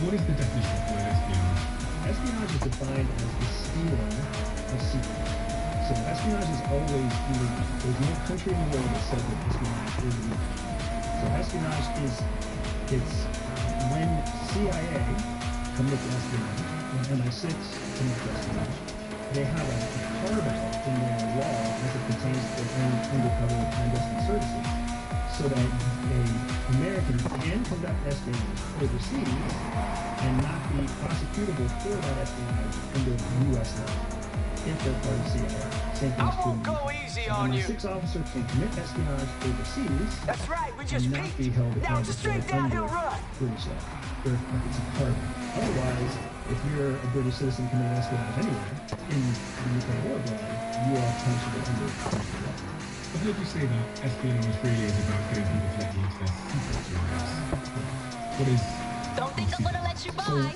What is the definition of espionage? Espionage is defined as the stealing of secrets. So espionage is always illegal. There's no country in the world that says that espionage is illegal. So espionage is, it's when CIA commits espionage, when MI6 commits espionage, they have a carve-out in their law as it pertains to their own undercover clandestine services, so that an American can conduct espionage overseas and not be prosecutable for that espionage under U.S. law if they're part of CIA. Same thing I is true. won't go easy on you. MI6 officer can commit espionage overseas That's right, we just and not be peeked. held Now it's a straight downhill under run. British law. It's a carve-out. Otherwise, if you're a British citizen committing espionage anywhere in the UK or abroad, you are punishable under British law. I've heard you say that espionage really is about getting people to let you into their secrets, perhaps. What is... Don't think I'm gonna let you So, by.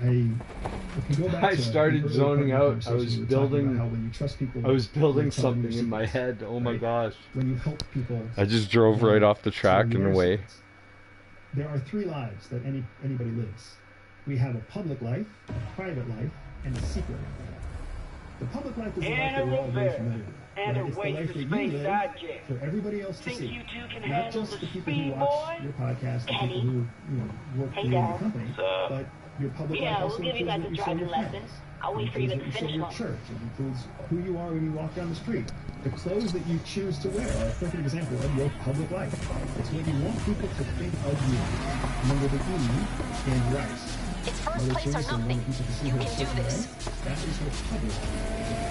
If you go back I to started the early zoning part out. of the I was conversation, we were talking building- about how when you trust people, I was building you tell them something your in my secrets, head. Oh my right? gosh. When you help people, I just drove right off the track tell and your away. secrets. There are three lives that anybody lives. We have a public life, a private life, and a secret life. The public life is the life that we're all very familiar with. And right? a It's the waste life of that you space live sidekick. for everybody else to Think see. you two can Not handle just the the people who speed watch boy? your podcast, the people who work Hey, for you in the Dad. company, but your public life Yeah, also we'll give you includes guys what the you show driving your friends. lessons. I'll wait It for you includes to what you show finish your one. church. It includes who you are when you walk down the street. The clothes that you choose to wear are a perfect example of your public life. It's what you want people to think of you. Remember the E in rice. It's first Mother place or Teresa nothing. wanted people to see You her can do certain this. way. That is her public life.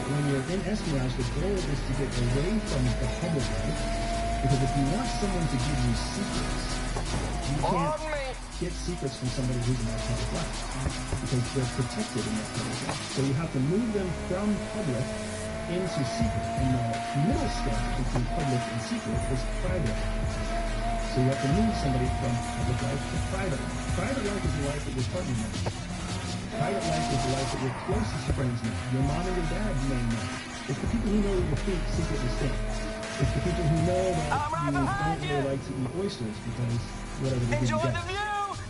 When you're in espionage, the goal is to get away from the public life, because if you want someone to give you secrets, you can't get secrets from somebody who's in that public life, because they're protected in that public life. So you have to move them from public into secret, and the middle step between public and secret is private life. So you have to move somebody from public life to private life. Private life is the life that your partner knows. Private life is the life that your closest friends know. Your mom and your dad may know. It's the people who know where your feet secretly stink. It's the people who know that you don't really like to eat oysters because whatever they didn't get.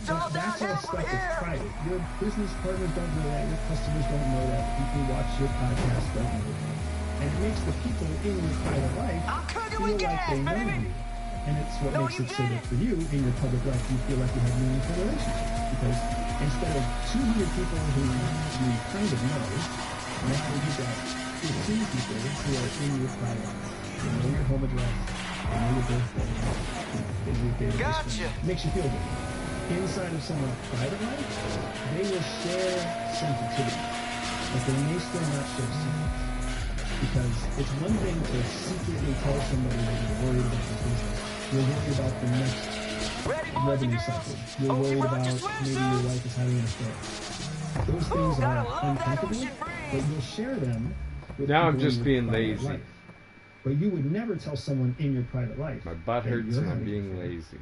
But that's all stuff that's private. Your business partners don't know that. Your customers don't know that. The people who watch your podcast don't know that. And it makes the people in your private life feel like they know you. And it's what makes it so that for you, in your public life, you feel like you have meaningful relationships. Because instead of 200 people who you kind of know, now you've got 15 people who are in your private life. They know your home address, they know your birthday, they know your favorite history. It makes you feel good. Inside of someone's private life, they will share sensitivity, but they may still not share secrets. Because it's one thing to secretly tell somebody that you're worried about their business. You're worried about the next revenue cycle. You're worried about maybe your wife is having an affair. Those things are uncomfortable, but you'll share them with Now I'm people in just your being private lazy. life. But you would never tell someone in your private life. My butt that hurts you're and I'm having being an affair. lazy.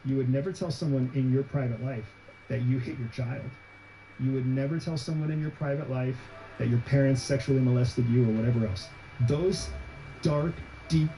You would never tell someone in your private life that you hit your child. You would never tell someone in your private life that your parents sexually molested you or whatever else. Those dark, deep